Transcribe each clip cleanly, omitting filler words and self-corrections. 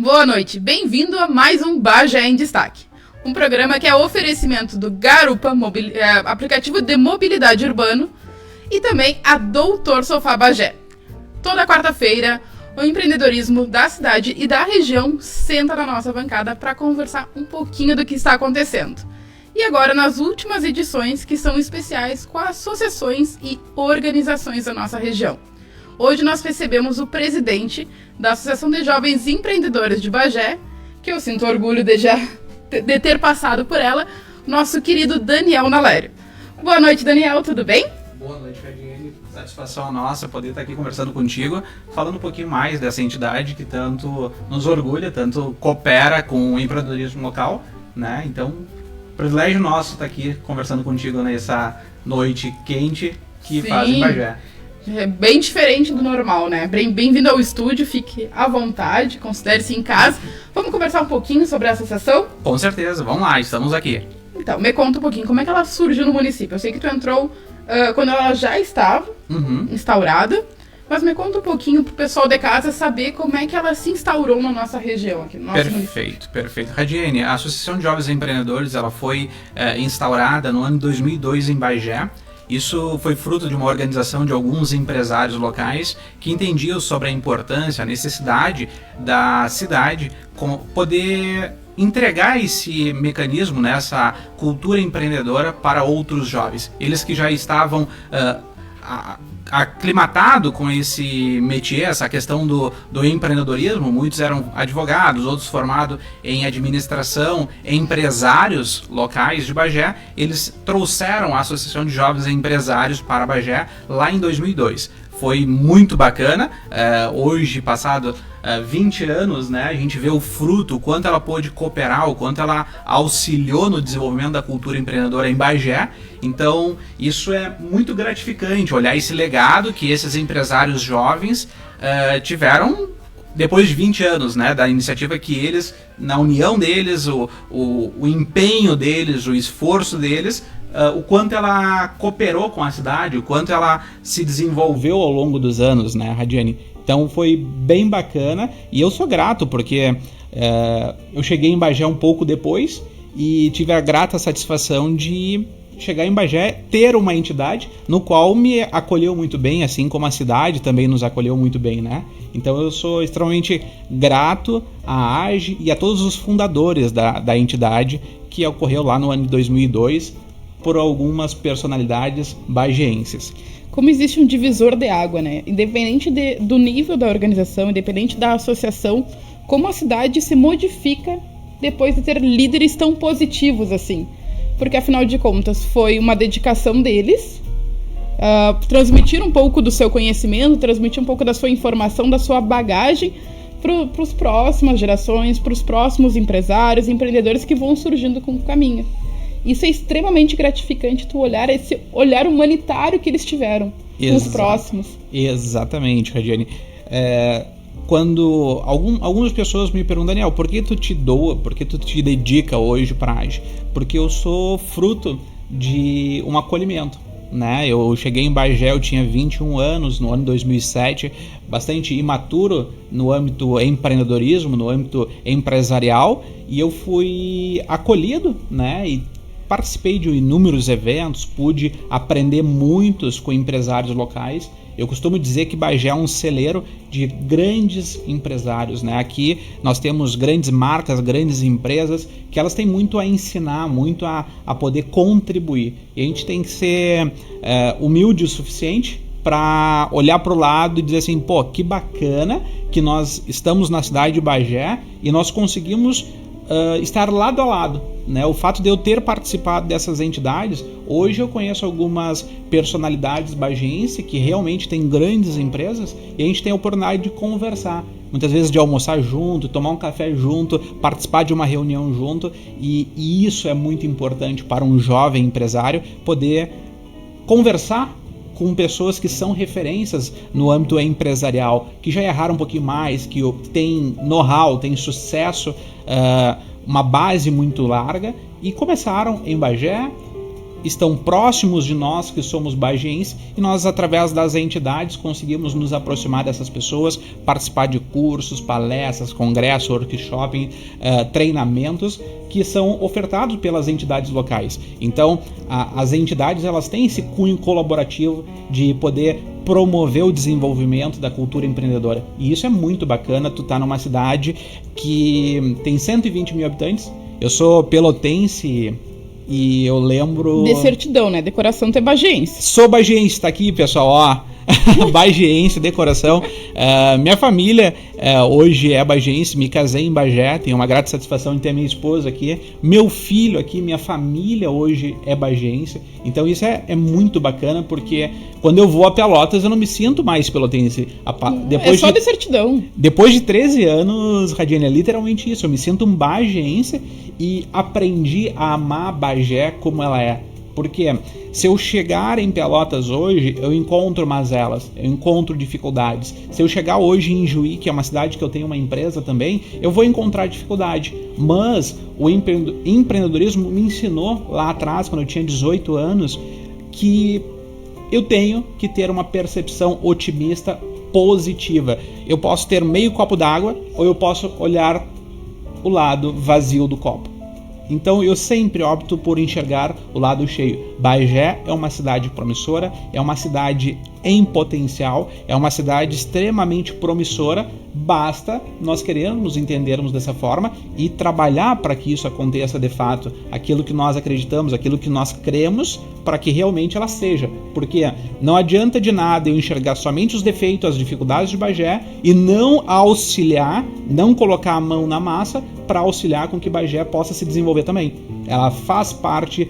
Boa noite, bem-vindo a mais um Bagé em Destaque. Um programa que é oferecimento do Garupa, aplicativo de mobilidade urbano, e também a Doutor Sofá Bagé. Toda quarta-feira, o empreendedorismo da cidade e da região senta na nossa bancada para conversar um pouquinho do que está acontecendo. E agora nas últimas edições, que são especiais com associações e organizações da nossa região. Hoje nós recebemos o presidente da Associação de Jovens Empreendedores de Bagé, que eu sinto orgulho de ter passado por ela, nosso querido Daniel Nalério. Boa noite, Daniel, tudo bem? Boa noite, Fadiane. Satisfação nossa poder estar aqui conversando contigo, falando um pouquinho mais dessa entidade que tanto nos orgulha, tanto coopera com o empreendedorismo local, né? Então, privilégio nosso estar aqui conversando contigo nessa noite quente que faz em Bagé. É bem diferente do normal, né? Bem-vindo ao estúdio, fique à vontade, considere-se em casa. Vamos conversar um pouquinho sobre a associação? Com certeza, vamos lá, estamos aqui. Então, me conta um pouquinho, como é que ela surgiu no município? Eu sei que tu entrou quando ela já estava instaurada, mas me conta um pouquinho pro pessoal de casa saber como é que ela se instaurou na nossa região, aqui no nosso município. Perfeito. Radiane, a Associação de Jovens Empreendedores, ela foi instaurada no ano de 2002 em Bagé. Isso foi fruto de uma organização de alguns empresários locais que entendiam sobre a importância, a necessidade da cidade poder entregar esse mecanismo, né, essa cultura empreendedora para outros jovens. Eles que já estavam aclimatado com esse métier, essa questão do empreendedorismo. Muitos eram advogados, outros formados em administração, empresários locais de Bagé. Eles trouxeram a Associação de Jovens Empresários para Bagé lá em 2002. Foi muito bacana. Hoje, passado 20 anos, né, a gente vê o fruto, o quanto ela pôde cooperar, o quanto ela auxiliou no desenvolvimento da cultura empreendedora em Bagé. Então, isso é muito gratificante, olhar esse legado que esses empresários jovens tiveram depois de 20 anos, né, da iniciativa que eles, na união deles, o empenho deles, o esforço deles, o quanto ela cooperou com a cidade, o quanto ela se desenvolveu ao longo dos anos, né, Radiane? Então foi bem bacana e eu sou grato porque eu cheguei em Bagé um pouco depois e tive a grata satisfação de chegar em Bagé, ter uma entidade no qual me acolheu muito bem, assim como a cidade também nos acolheu muito bem, né? Então eu sou extremamente grato à AGE e a todos os fundadores da entidade que ocorreu lá no ano de 2002 por algumas personalidades bageenses. Como existe um divisor de água, né? Independente do nível da organização, independente da associação, como a cidade se modifica depois de ter líderes tão positivos assim. Porque, afinal de contas, foi uma dedicação deles, transmitir um pouco do seu conhecimento, transmitir um pouco da sua informação, da sua bagagem para as próximas gerações, para os próximos empresários, empreendedores que vão surgindo com o caminho. Isso é extremamente gratificante, tu olhar esse olhar humanitário que eles tiveram com os próximos. Exatamente, Radiane. Quando algumas pessoas me perguntam, Daniel, por que tu te doa, por que tu te dedica hoje para a AGE? Porque eu sou fruto de um acolhimento, né? Eu cheguei em Bagé, eu tinha 21 anos, no ano de 2007, bastante imaturo no âmbito empreendedorismo, no âmbito empresarial, e eu fui acolhido, né? E participei de inúmeros eventos, pude aprender muitos com empresários locais. Eu costumo dizer que Bagé é um celeiro de grandes empresários, né? Aqui nós temos grandes marcas, grandes empresas que elas têm muito a ensinar, muito a poder contribuir. E a gente tem que ser humilde o suficiente para olhar para o lado e dizer assim, pô, que bacana que nós estamos na cidade de Bagé e nós conseguimos estar lado a lado, né? O fato de eu ter participado dessas entidades, hoje eu conheço algumas personalidades bageenses que realmente têm grandes empresas e a gente tem a oportunidade de conversar, muitas vezes de almoçar junto, tomar um café junto, participar de uma reunião junto, e isso é muito importante para um jovem empresário poder conversar com pessoas que são referências no âmbito empresarial, que já erraram um pouquinho mais, que têm know-how, têm sucesso, uma base muito larga, e começaram em Bagé, estão próximos de nós, que somos bageenses, e nós, através das entidades, conseguimos nos aproximar dessas pessoas, participar de cursos, palestras, congressos, workshops, treinamentos que são ofertados pelas entidades locais. Então, as entidades, elas têm esse cunho colaborativo de poder promover o desenvolvimento da cultura empreendedora. E isso é muito bacana. Tu tá numa cidade que tem 120 mil habitantes. Eu sou pelotense e eu lembro... De certidão, né? Decoração tu é bageense. Sou bageense, tá aqui, pessoal, ó. Bageense, decoração. Minha família hoje é bageense, me casei em Bagé, tenho uma grata satisfação em ter minha esposa aqui, meu filho aqui, minha família hoje é bageense. Então isso é muito bacana, porque quando eu vou a Pelotas eu não me sinto mais pelotense. É só de certidão. Depois de 13 anos, Radiane, é literalmente isso, eu me sinto um bageense e aprendi a amar Bagé como ela é. Porque se eu chegar em Pelotas hoje, eu encontro mazelas, eu encontro dificuldades. Se eu chegar hoje em Juí, que é uma cidade que eu tenho uma empresa também, eu vou encontrar dificuldade. Mas o empreendedorismo me ensinou lá atrás, quando eu tinha 18 anos, que eu tenho que ter uma percepção otimista, positiva. Eu posso ter meio copo d'água ou eu posso olhar o lado vazio do copo. Então eu sempre opto por enxergar o lado cheio. Bagé é uma cidade promissora, é uma cidade em potencial, é uma cidade extremamente promissora. Basta nós querermos entendermos dessa forma e trabalhar para que isso aconteça de fato. Aquilo que nós acreditamos, aquilo que nós cremos, para que realmente ela seja. Porque não adianta de nada eu enxergar somente os defeitos, as dificuldades de Bagé e não auxiliar, não colocar a mão na massa para auxiliar com que Bagé possa se desenvolver também. Ela faz parte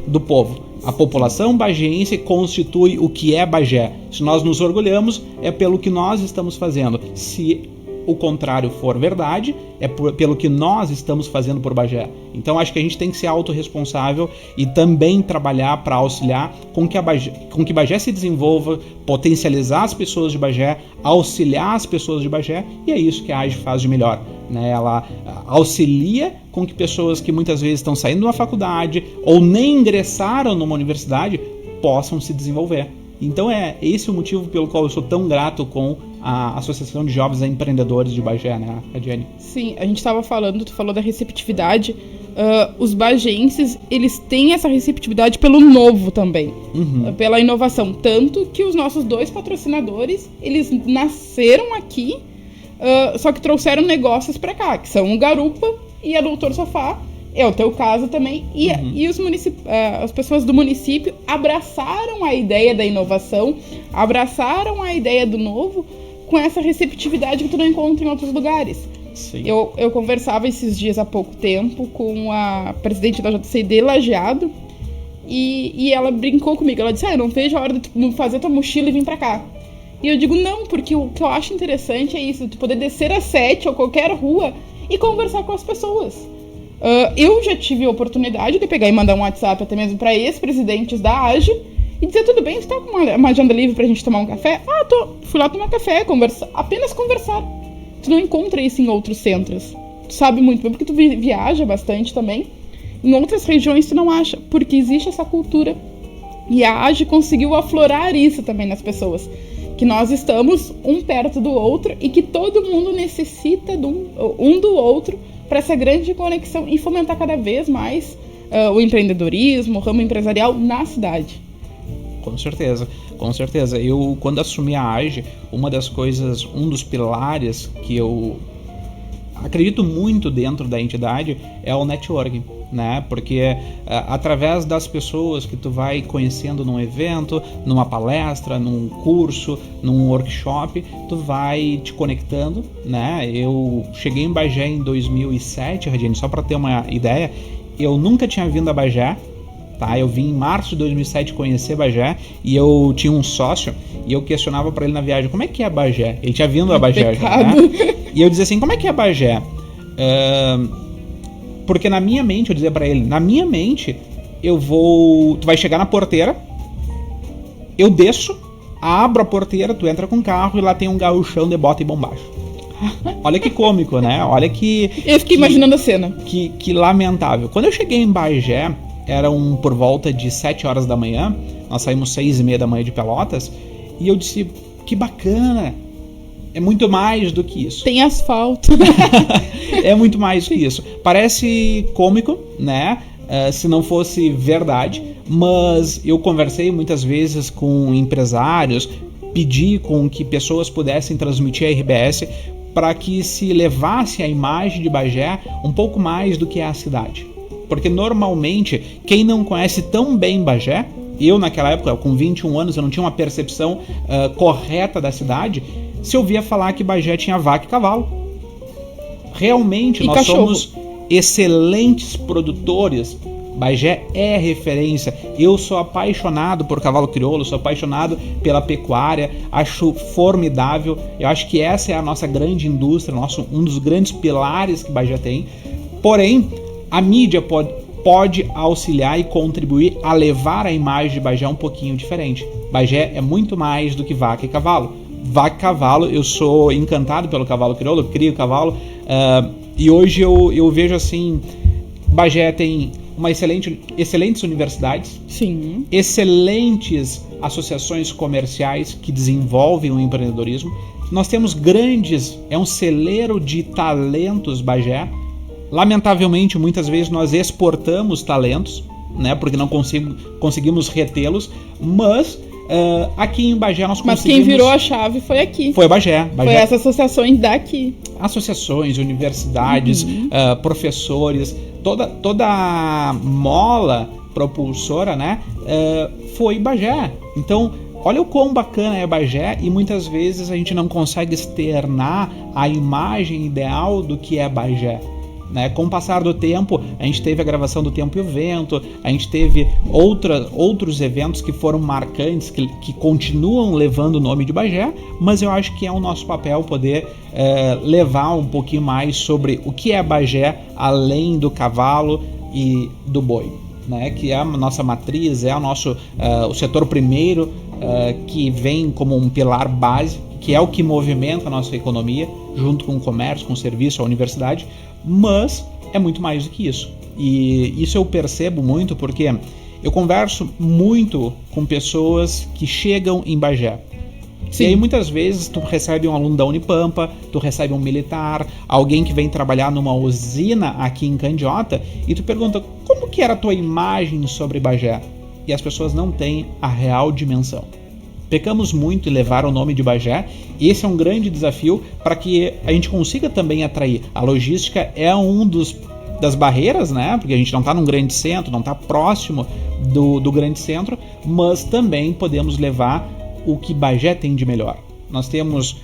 do povo. A população bageense constitui o que é Bagé. Se nós nos orgulhamos, é pelo que nós estamos fazendo. Se o contrário for verdade, é pelo que nós estamos fazendo por Bagé. Então acho que a gente tem que ser autorresponsável e também trabalhar para auxiliar com que Bagé se desenvolva, potencializar as pessoas de Bagé, auxiliar as pessoas de Bagé, e é isso que a AGE faz de melhor. Né? Ela auxilia com que pessoas que muitas vezes estão saindo de uma faculdade ou nem ingressaram numa universidade possam se desenvolver. Então é esse o motivo pelo qual eu sou tão grato com a Associação de Jovens Empreendedores de Bagé, né, Radiane? Sim, a gente estava falando, tu falou da receptividade. Os bageenses, eles têm essa receptividade pelo novo também, pela inovação. Tanto que os nossos 2 patrocinadores, eles nasceram aqui, só que trouxeram negócios para cá, que são o Garupa e a Doutor Sofá. É o teu caso também. E as pessoas do município abraçaram a ideia da inovação, abraçaram a ideia do novo com essa receptividade que tu não encontra em outros lugares. Sim. Eu conversava esses dias há pouco tempo com a presidente da JCD Lajeado e ela brincou comigo. Ela disse, eu não vejo a hora de tu fazer tua mochila e vir pra cá. E eu digo, não, porque o que eu acho interessante é isso, tu poder descer a 7 ou qualquer rua e conversar com as pessoas. Eu já tive a oportunidade de pegar e mandar um WhatsApp até mesmo para ex-presidentes da AGE e dizer, tudo bem, tu tá com uma agenda livre pra gente tomar um café? Fui lá tomar café, apenas conversar. Tu não encontra isso em outros centros. Tu sabe muito bem, porque tu viaja bastante também. Em outras regiões tu não acha, porque existe essa cultura. E a AGE conseguiu aflorar isso também nas pessoas. Que nós estamos um perto do outro e que todo mundo necessita um do outro para essa grande conexão e fomentar cada vez mais o empreendedorismo, o ramo empresarial na cidade. Com certeza, com certeza. Eu, quando assumi a AGE, um dos pilares que eu acredito muito dentro da entidade é o networking, né? Porque através das pessoas que tu vai conhecendo num evento, numa palestra, num curso, num workshop, tu vai te conectando, né? Eu cheguei em Bagé em 2007, Radiane, só para ter uma ideia, eu nunca tinha vindo a Bagé, tá? Eu vim em março de 2007 conhecer Bagé e eu tinha um sócio e eu questionava para ele na viagem, como é que é Bagé? Ele tinha vindo a Bagé já, né? E eu dizia assim, como é que é Bagé? Porque na minha mente, eu dizia pra ele, na minha mente, tu vai chegar na porteira, eu desço, abro a porteira, tu entra com o carro e lá tem um gauchão de bota e bombacho. Olha que cômico, né? Olha que... Eu fiquei imaginando a cena. Que lamentável. Quando eu cheguei em Bagé, eram por volta de 7 horas da manhã, nós saímos 6:30 da manhã de Pelotas, e eu disse, que bacana, é muito mais do que isso. Tem asfalto. É muito mais do que isso. Parece cômico, né? Se não fosse verdade, mas eu conversei muitas vezes com empresários, pedi com que pessoas pudessem transmitir a RBS para que se levasse a imagem de Bagé um pouco mais do que é a cidade. Porque normalmente, quem não conhece tão bem Bagé, eu naquela época, com 21 anos, eu não tinha uma percepção correta da cidade, se ouvia falar que Bagé tinha vaca e cavalo. Realmente, e nós cachorro. somos excelentes produtores. Bagé é referência. Eu sou apaixonado por cavalo crioulo, sou apaixonado pela pecuária, acho formidável. Eu acho que essa é a nossa grande indústria, um dos grandes pilares que Bagé tem. Porém, a mídia pode auxiliar e contribuir a levar a imagem de Bagé um pouquinho diferente. Bagé é muito mais do que vaca e cavalo. Vaca e cavalo, eu sou encantado pelo cavalo crioulo, eu crio cavalo, e hoje eu vejo assim, Bagé tem excelentes universidades, sim, excelentes associações comerciais que desenvolvem o empreendedorismo. Nós temos é um celeiro de talentos Bagé. Lamentavelmente, muitas vezes nós exportamos talentos, né, porque não conseguimos retê-los, mas aqui em Bagé nós conseguimos... Mas quem virou a chave foi aqui. Foi Bagé. Foi essas associações daqui. Associações, universidades, professores, toda a mola propulsora, né, foi Bagé. Então, olha o quão bacana é Bagé, e muitas vezes a gente não consegue externar a imagem ideal do que é Bagé. Né? Com o passar do tempo, a gente teve a gravação do Tempo e o Vento, a gente teve outros eventos que foram marcantes, que continuam levando o nome de Bagé, mas eu acho que é o nosso papel poder levar um pouquinho mais sobre o que é Bagé, além do cavalo e do boi, né? Que é a nossa matriz, é o setor primeiro, que vem como um pilar base, que é o que movimenta a nossa economia, junto com o comércio, com o serviço, a universidade, mas é muito mais do que isso. E isso eu percebo muito porque eu converso muito com pessoas que chegam em Bagé. Sim. E aí muitas vezes tu recebe um aluno da Unipampa, tu recebe um militar, alguém que vem trabalhar numa usina aqui em Candiota, e tu pergunta, como que era a tua imagem sobre Bagé? E as pessoas não têm a real dimensão. Pecamos muito em levar o nome de Bagé, e esse é um grande desafio para que a gente consiga também atrair. A logística é das barreiras, né? Porque a gente não está num grande centro, não está próximo do grande centro, mas também podemos levar o que Bagé tem de melhor. Nós temos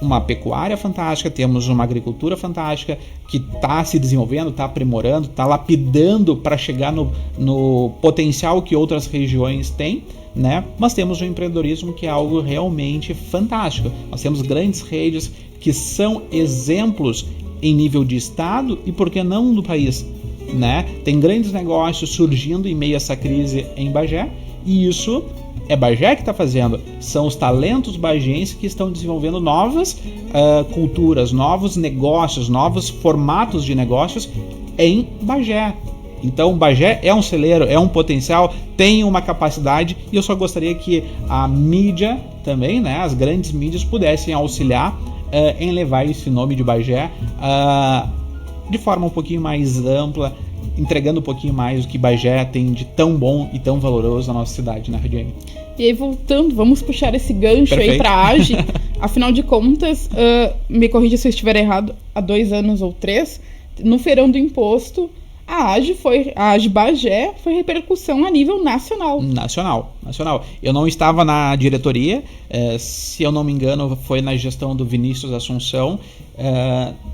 uma pecuária fantástica, temos uma agricultura fantástica que está se desenvolvendo, está aprimorando, está lapidando para chegar no potencial que outras regiões têm, né? Mas temos o empreendedorismo, que é algo realmente fantástico. Nós temos grandes redes que são exemplos em nível de estado e, por que não, do país, né? Tem grandes negócios surgindo em meio a essa crise em Bagé, e isso é Bagé que está fazendo. São os talentos bagienses que estão desenvolvendo novas culturas, novos negócios, novos formatos de negócios em Bagé. Então, Bagé é um celeiro, é um potencial, tem uma capacidade, e eu só gostaria que a mídia também, né, as grandes mídias, pudessem auxiliar em levar esse nome de Bagé de forma um pouquinho mais ampla, entregando um pouquinho mais do que Bagé tem de tão bom e tão valoroso na nossa cidade, né, Radiane? E aí, voltando, vamos puxar esse gancho aí para a AGE. Afinal de contas, me corrija se eu estiver errado, há 2 anos ou 3, no feirão do imposto, a AGE Bagé foi repercussão a nível nacional. Nacional. Eu não estava na diretoria, se eu não me engano, foi na gestão do Vinícius Assunção.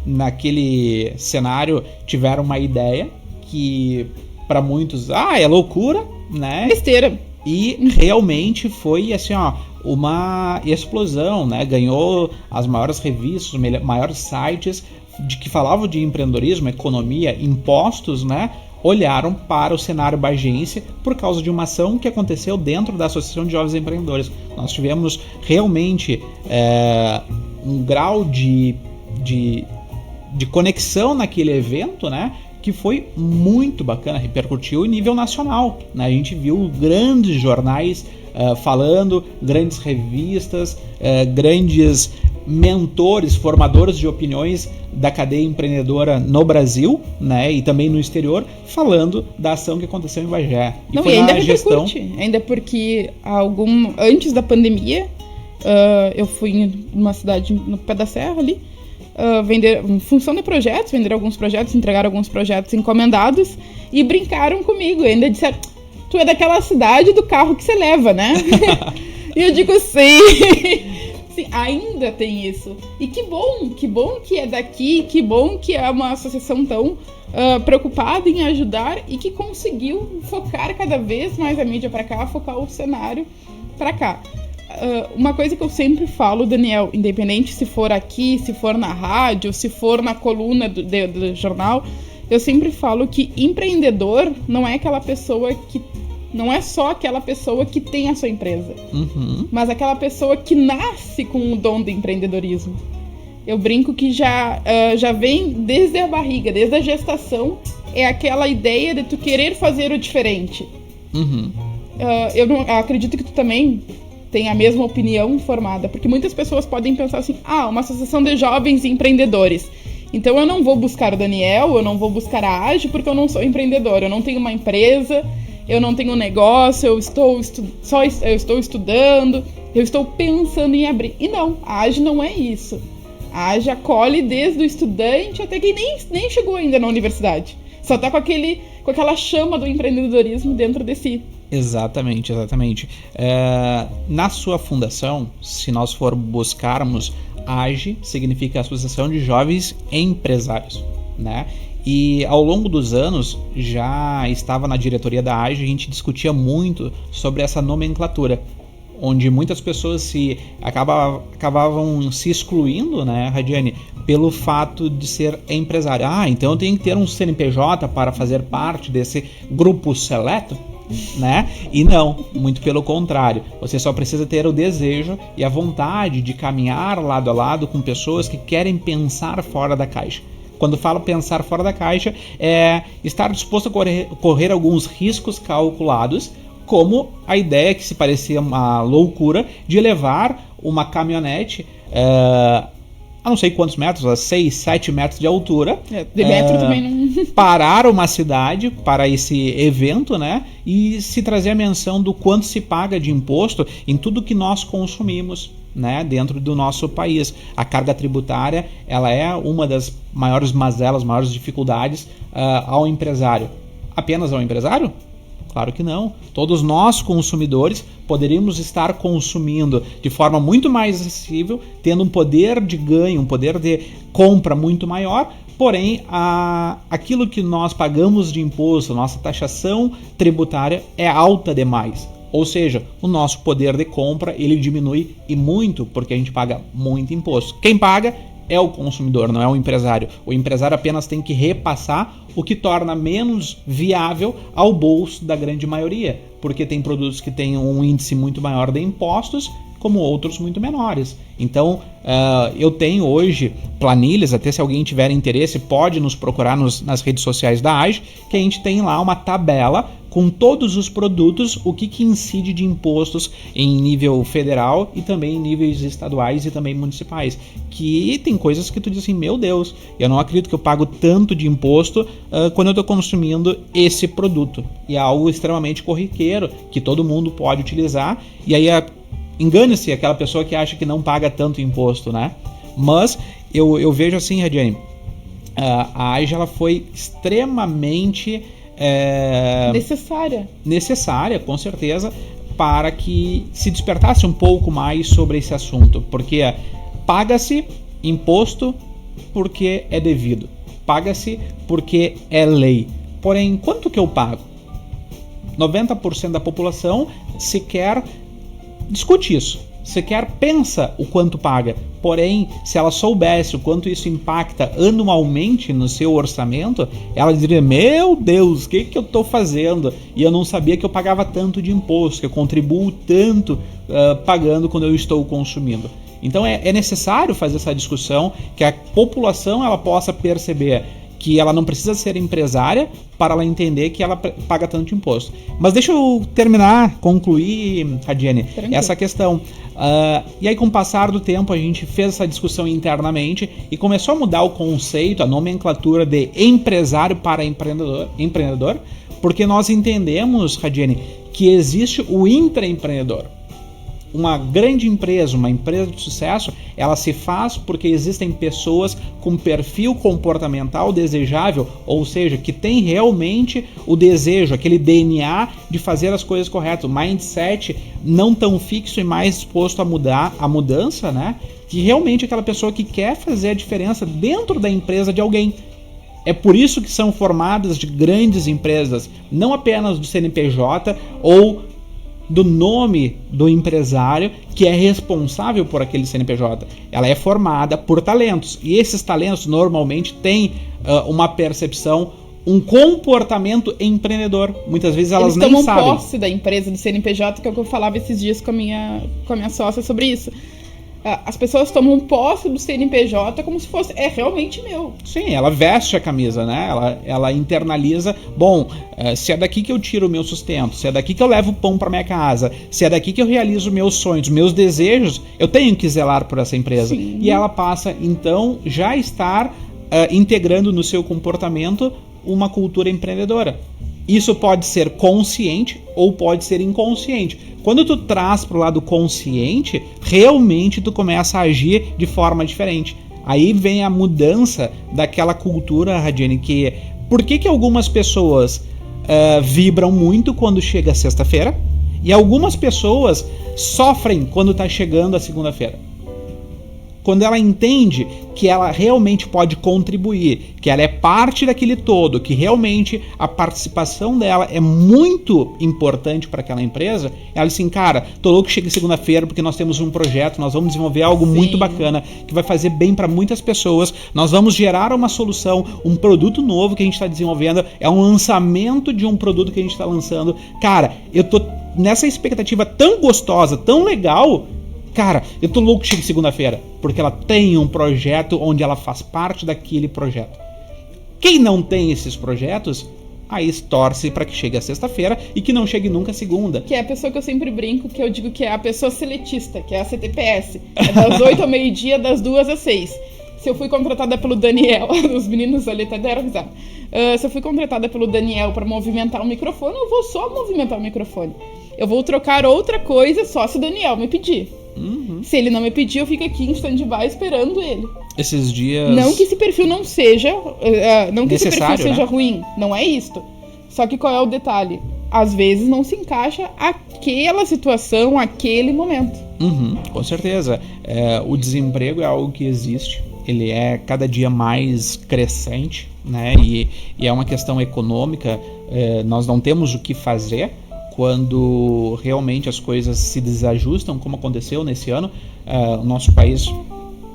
Naquele cenário tiveram uma ideia que para muitos, é loucura, né? Besteira. E realmente foi assim, uma explosão, né? Ganhou as maiores revistas, os maiores sites que falavam de empreendedorismo, economia, impostos, né? Olharam para o cenário bagiense por causa de uma ação que aconteceu dentro da Associação de Jovens Empreendedores. Nós tivemos realmente um grau de conexão naquele evento, né? que foi muito bacana, repercutiu em nível nacional, né? A gente viu grandes jornais falando, grandes revistas, grandes mentores, formadores de opiniões da cadeia empreendedora no Brasil, né, e também no exterior, falando da ação que aconteceu em Bagé. E foi ainda repercute, ainda porque antes da pandemia, eu fui numa cidade no pé da serra ali, vender, em função de projetos, vender alguns projetos, entregar alguns projetos encomendados, e brincaram comigo, ainda disseram, tu é daquela cidade do carro que você leva, né? E eu digo, sim. Sim, ainda tem isso. E que bom que é daqui, que bom que é uma associação tão preocupada em ajudar e que conseguiu focar cada vez mais a mídia para cá, focar o cenário para cá. Uma coisa que eu sempre falo, Daniel, independente se for aqui, se for na rádio, se for na coluna do jornal, eu sempre falo que empreendedor não é aquela pessoa que não é só aquela pessoa que tem a sua empresa, mas aquela pessoa que nasce com o dom do empreendedorismo. Eu brinco que já vem desde a barriga, desde a gestação, é aquela ideia de tu querer fazer o diferente. Eu acredito que tu também tem a mesma opinião formada, porque muitas pessoas podem pensar assim, uma associação de jovens empreendedores. Então eu não vou buscar o Daniel, eu não vou buscar a AGE porque eu não sou empreendedor, eu não tenho uma empresa, eu não tenho um negócio, eu estou estudando, eu estou pensando em abrir. E não, a AGE não é isso. A AGE acolhe desde o estudante até quem nem chegou ainda na universidade. Só está com aquela chama do empreendedorismo dentro de si. Exatamente. Na sua fundação, se nós for buscarmos, AGE significa Associação de Jovens Empresários, né? E ao longo dos anos, já estava na diretoria da AGE, a gente discutia muito sobre essa nomenclatura, onde muitas pessoas acabavam se excluindo, né, Radiane, pelo fato de ser empresário. Então eu tenho que ter um CNPJ para fazer parte desse grupo seleto, né? E não, muito pelo contrário, você só precisa ter o desejo e a vontade de caminhar lado a lado com pessoas que querem pensar fora da caixa. Quando falo pensar fora da caixa, é estar disposto a correr alguns riscos calculados, como a ideia, que se parecia uma loucura, de levar uma caminhonete a não sei quantos metros, a 6, 7 metros de altura. De metro também não. Parar uma cidade para esse evento, né? E se trazer a menção do quanto se paga de imposto em tudo que nós consumimos, né, dentro do nosso país. A carga tributária, ela é uma das maiores mazelas, maiores dificuldades ao empresário. Apenas ao empresário? Claro que não. Todos nós, consumidores, poderíamos estar consumindo de forma muito mais acessível, tendo um poder de ganho, um poder de compra muito maior, porém, aquilo que nós pagamos de imposto, nossa taxação tributária é alta demais. Ou seja, o nosso poder de compra ele diminui e muito, porque a gente paga muito imposto. Quem paga é o consumidor, não é o empresário. O empresário apenas tem que repassar, o que torna menos viável ao bolso da grande maioria, porque tem produtos que têm um índice muito maior de impostos, como outros muito menores. Então, eu tenho hoje planilhas, até se alguém tiver interesse, pode nos procurar nas redes sociais da AGE, que a gente tem lá uma tabela com todos os produtos, o que incide de impostos em nível federal e também em níveis estaduais e também municipais. Que tem coisas que tu diz assim, meu Deus, eu não acredito que eu pago tanto de imposto quando eu estou consumindo esse produto. E é algo extremamente corriqueiro, que todo mundo pode utilizar, e aí engane-se aquela pessoa que acha que não paga tanto imposto, né? Mas eu vejo assim, Radiane, a AGE ela foi extremamente necessária, com certeza, para que se despertasse um pouco mais sobre esse assunto, porque paga-se imposto porque é devido, paga-se porque é lei. Porém, quanto que eu pago? 90% da população sequer discute isso, sequer pensa o quanto paga. Porém, se ela soubesse o quanto isso impacta anualmente no seu orçamento, ela diria, meu Deus, o que eu estou fazendo? E eu não sabia que eu pagava tanto de imposto, que eu contribuo tanto pagando quando eu estou consumindo. Então é necessário fazer essa discussão, que a população ela possa perceber. que ela não precisa ser empresária para ela entender que ela paga tanto imposto. Mas deixa eu concluir, Radiane, essa questão. E aí, com o passar do tempo, a gente fez essa discussão internamente e começou a mudar o conceito, a nomenclatura de empresário para empreendedor, porque nós entendemos, Radiane, que existe o intraempreendedor. Uma grande empresa, uma empresa de sucesso, ela se faz porque existem pessoas com perfil comportamental desejável, ou seja, que tem realmente o desejo, aquele DNA de fazer as coisas corretas, o mindset não tão fixo e mais disposto a mudança, né? Que realmente é aquela pessoa que quer fazer a diferença dentro da empresa de alguém. É por isso que são formadas de grandes empresas, não apenas do CNPJ ou do nome do empresário que é responsável por aquele CNPJ. Ela é formada por talentos. E esses talentos normalmente têm uma percepção, um comportamento empreendedor. Muitas vezes elas nem sabem. Eles tomam posse da empresa, do CNPJ, que é o que eu falava esses dias com a minha sócia sobre isso. As pessoas tomam posse do CNPJ como se fosse, realmente meu. Sim, ela veste a camisa, né? Ela internaliza, bom, se é daqui que eu tiro o meu sustento, se é daqui que eu levo o pão para minha casa, se é daqui que eu realizo meus sonhos, meus desejos, eu tenho que zelar por essa empresa. Sim. E ela passa, então, já estar integrando no seu comportamento uma cultura empreendedora. Isso pode ser consciente ou pode ser inconsciente. Quando tu traz pro lado consciente, realmente tu começa a agir de forma diferente. Aí vem a mudança daquela cultura, Radiane, que... Por que algumas pessoas vibram muito quando chega a sexta-feira e algumas pessoas sofrem quando tá chegando a segunda-feira? Quando ela entende que ela realmente pode contribuir, que ela é parte daquele todo, que realmente a participação dela é muito importante para aquela empresa, ela diz assim, cara, tô louco que chegue segunda-feira porque nós temos um projeto, nós vamos desenvolver algo muito bacana, que vai fazer bem para muitas pessoas, nós vamos gerar uma solução, um produto novo que a gente está desenvolvendo, é um lançamento de um produto que a gente está lançando. Cara, eu tô nessa expectativa tão gostosa, tão legal... Cara, eu tô louco que chegue segunda-feira, porque ela tem um projeto onde ela faz parte daquele projeto. Quem não tem esses projetos, aí torce para que chegue a sexta-feira e que não chegue nunca a segunda. Que é a pessoa que eu sempre brinco, que eu digo que é a pessoa seletista, que é a CTPS. É das 8 ao meio-dia, das 2 às 6. Se eu fui contratada pelo Daniel, os meninos ali até deram risada. Se eu fui contratada pelo Daniel para movimentar o microfone, eu vou só movimentar o microfone. Eu vou trocar outra coisa só se o Daniel me pedir. Uhum. Se ele não me pedir, eu fico aqui em stand-by esperando ele. Esses dias... Não que esse perfil não seja... não que esse perfil seja, né? Ruim. Não é isto. Só que qual é o detalhe? Às vezes não se encaixa aquela situação, aquele momento. Uhum, com certeza. O desemprego é algo que existe. Ele é cada dia mais crescente, né? E é uma questão econômica. Nós não temos o que fazer quando realmente as coisas se desajustam, como aconteceu nesse ano. O nosso país,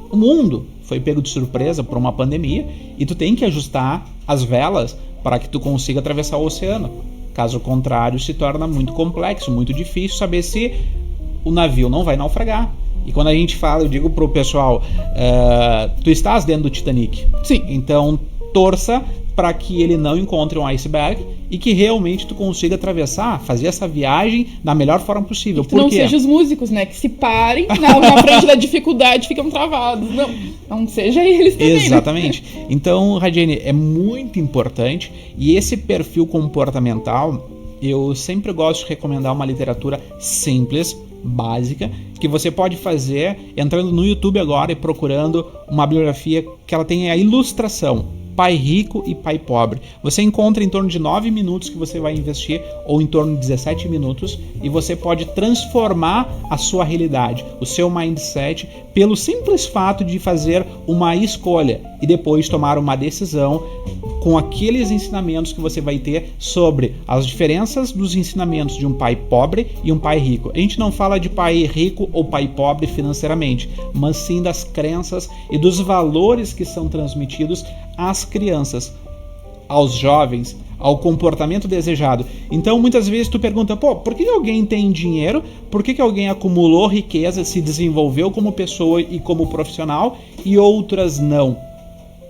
o mundo, foi pego de surpresa por uma pandemia e tu tem que ajustar as velas para que tu consiga atravessar o oceano. Caso contrário, se torna muito complexo, muito difícil saber se o navio não vai naufragar. E quando a gente fala, eu digo pro pessoal, tu estás dentro do Titanic. Sim. Então, torça para que ele não encontre um iceberg e que realmente tu consiga atravessar, fazer essa viagem da melhor forma possível. E que não seja os músicos, né? Que se parem na frente da dificuldade ficam travados. Não seja eles também. Exatamente. Né? Então, Radiane, é muito importante. E esse perfil comportamental, eu sempre gosto de recomendar uma literatura simples, básica, que você pode fazer entrando no YouTube agora e procurando uma bibliografia que ela tenha a ilustração. Pai Rico e Pai Pobre. Você encontra em torno de 9 minutos que você vai investir, ou em torno de 17 minutos, e você pode transformar a sua realidade, o seu mindset, pelo simples fato de fazer uma escolha e depois tomar uma decisão com aqueles ensinamentos que você vai ter sobre as diferenças dos ensinamentos de um pai pobre e um pai rico. A gente não fala de pai rico ou pai pobre financeiramente, mas sim das crenças e dos valores que são transmitidos às crianças, aos jovens, ao comportamento desejado. Então muitas vezes tu pergunta, por que alguém tem dinheiro? Por que alguém acumulou riqueza, se desenvolveu como pessoa e como profissional e outras não?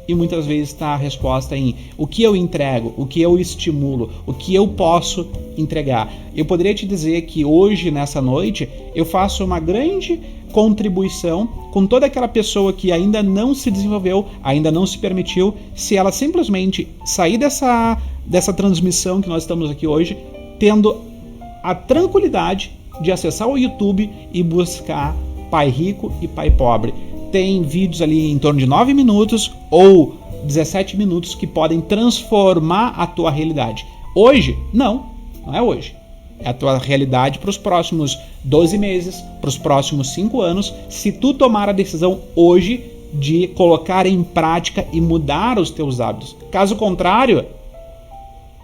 e muitas vezes está a resposta em o que eu entrego, o que eu estimulo, o que eu posso entregar. Eu poderia te dizer que hoje, nessa noite, eu faço uma grande contribuição com toda aquela pessoa que ainda não se desenvolveu, ainda não se permitiu, se ela simplesmente sair dessa transmissão que nós estamos aqui hoje, tendo a tranquilidade de acessar o YouTube e buscar Pai Rico e Pai Pobre. Tem vídeos ali em torno de 9 minutos ou 17 minutos que podem transformar a tua realidade. Hoje, não é hoje. É a tua realidade para os próximos 12 meses, para os próximos 5 anos, se tu tomar a decisão hoje de colocar em prática e mudar os teus hábitos. Caso contrário,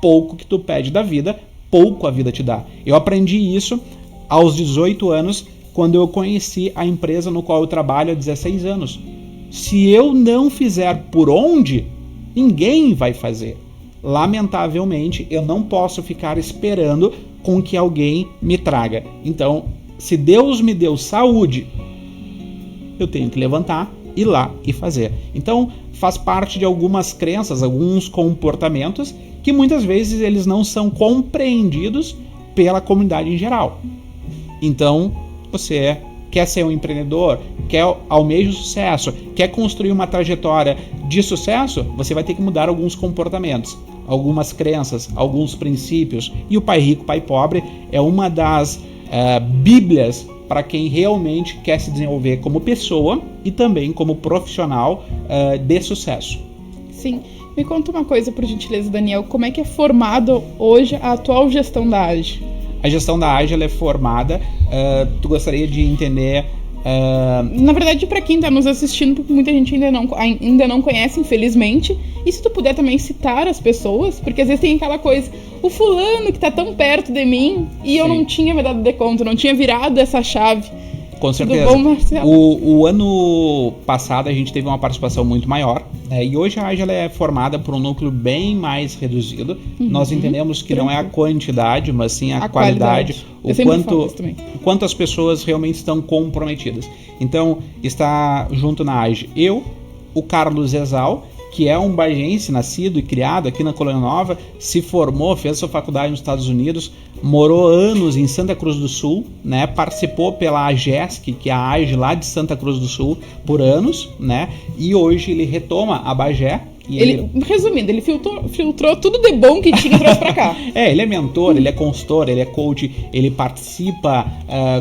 pouco que tu pede da vida, pouco a vida te dá. Eu aprendi isso aos 18 anos, quando eu conheci a empresa no qual eu trabalho há 16 anos. Se eu não fizer por onde, ninguém vai fazer. Lamentavelmente, eu não posso ficar esperando com que alguém me traga. Então, se Deus me deu saúde, eu tenho que levantar, ir lá e fazer. Então, faz parte de algumas crenças, alguns comportamentos que muitas vezes eles não são compreendidos pela comunidade em geral. Então, você quer ser um empreendedor, quer almejar o sucesso, quer construir uma trajetória de sucesso, você vai ter que mudar alguns comportamentos, algumas crenças, alguns princípios. E o Pai Rico, Pai Pobre é uma das bíblias para quem realmente quer se desenvolver como pessoa e também como profissional de sucesso. Sim. Me conta uma coisa, por gentileza, Daniel. Como é que é formado hoje a atual gestão da AGE? A gestão da AGE ela é formada, tu gostaria de entender... Na verdade, para quem está nos assistindo, porque muita gente ainda não conhece, infelizmente, e se tu puder também citar as pessoas, porque às vezes tem aquela coisa, o fulano que está tão perto de mim, e eu não tinha me dado de conta, não tinha virado essa chave. Com certeza. O ano passado a gente teve uma participação muito maior, né? E hoje a AGE ela é formada por um núcleo bem mais reduzido. Nós entendemos que não é a quantidade, mas sim a qualidade. O quanto as pessoas realmente estão comprometidas. Então, está junto na AGE eu, o Carlos Exal, que é um bagense, nascido e criado aqui na Colônia Nova, se formou, fez sua faculdade nos Estados Unidos, morou anos em Santa Cruz do Sul, né? Participou pela AGESC, que é a AGE lá de Santa Cruz do Sul, por anos, né? E hoje ele retoma a Bagé. Resumindo, ele filtrou tudo de bom que tinha e trouxe pra cá. Ele é mentor, ele é consultor, ele é coach, ele participa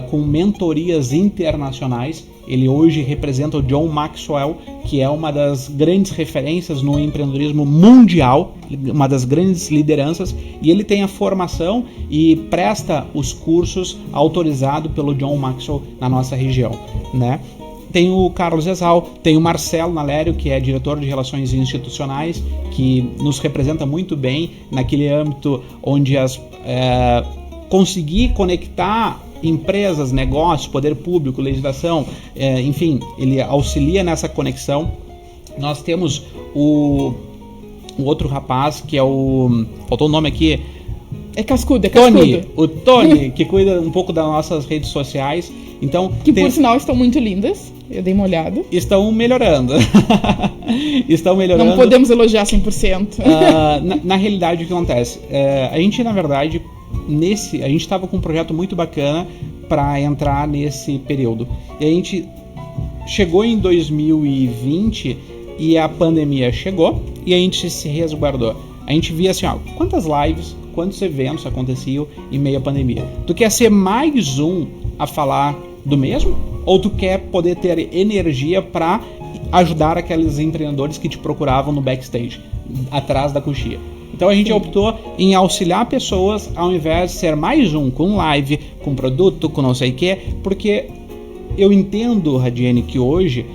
com mentorias internacionais. Ele hoje representa o John Maxwell, que é uma das grandes referências no empreendedorismo mundial, uma das grandes lideranças, e ele tem a formação e presta os cursos autorizados pelo John Maxwell na nossa região, né? Tem o Carlos Exal, tem o Marcelo Nalério, que é diretor de Relações Institucionais, que nos representa muito bem naquele âmbito onde conseguir conectar empresas, negócios, poder público, legislação, enfim, ele auxilia nessa conexão. Nós temos o outro rapaz, que é faltou o nome aqui. É cascudo. O Tony, que cuida um pouco das nossas redes sociais. Então, por sinal estão muito lindas. Eu dei uma olhada. Estão melhorando. Não podemos elogiar 100%. Na realidade, o que acontece? A gente, na verdade, a gente estava com um projeto muito bacana para entrar nesse período. E a gente chegou em 2020 e a pandemia chegou e a gente se resguardou. A gente via assim, quantas lives, quantos eventos aconteciam em meio à pandemia. Tu quer ser mais um a falar do mesmo? Ou tu quer poder ter energia para ajudar aqueles empreendedores que te procuravam no backstage, atrás da coxia? Então a gente optou em auxiliar pessoas ao invés de ser mais um com live, com produto, com não sei o que, porque eu entendo, Radiane, que hoje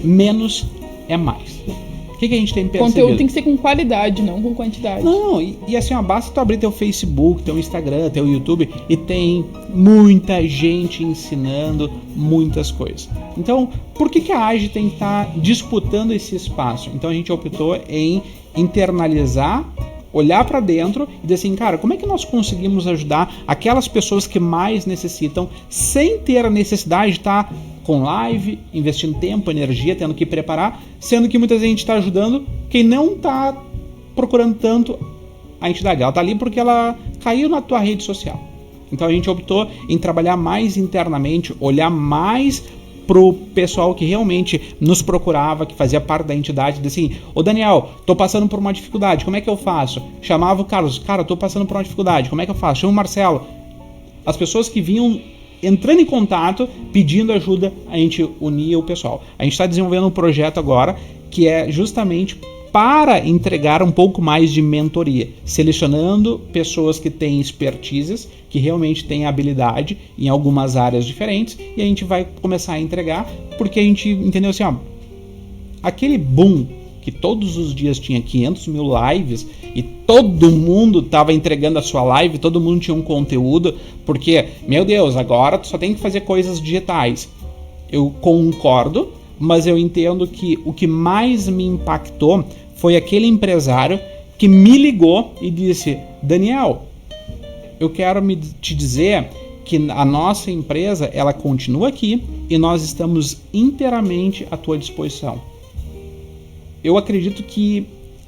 menos é mais. O que a gente tem percebido? Conteúdo tem que ser com qualidade, não com quantidade. Não, e assim, basta tu abrir teu Facebook, teu Instagram, teu YouTube e tem muita gente ensinando muitas coisas. Então, por que a AGE tem que estar disputando esse espaço? Então a gente optou em internalizar, olhar para dentro e dizer assim, cara, como é que nós conseguimos ajudar aquelas pessoas que mais necessitam sem ter a necessidade de estar com live, investindo tempo, energia, tendo que preparar, sendo que muita gente está ajudando quem não está procurando tanto a entidade. Ela está ali porque ela caiu na tua rede social. Então a gente optou em trabalhar mais internamente, olhar mais pro pessoal que realmente nos procurava, que fazia parte da entidade, assim, ô Daniel, tô passando por uma dificuldade, como é que eu faço? Chamava o Carlos, cara, tô passando por uma dificuldade, como é que eu faço? Chama o Marcelo. As pessoas que vinham entrando em contato, pedindo ajuda, a gente unia o pessoal. A gente está desenvolvendo um projeto agora que é justamente para entregar um pouco mais de mentoria, selecionando pessoas que têm expertises, que realmente têm habilidade em algumas áreas diferentes, e a gente vai começar a entregar, porque a gente entendeu assim, ó, aquele boom que todos os dias tinha 500 mil lives e todo mundo estava entregando a sua live, todo mundo tinha um conteúdo, porque, meu Deus, agora tu só tem que fazer coisas digitais. Eu concordo, mas eu entendo que o que mais me impactou foi aquele empresário que me ligou e disse, Daniel, eu quero te dizer que a nossa empresa, ela continua aqui e nós estamos inteiramente à tua disposição. Eu acredito que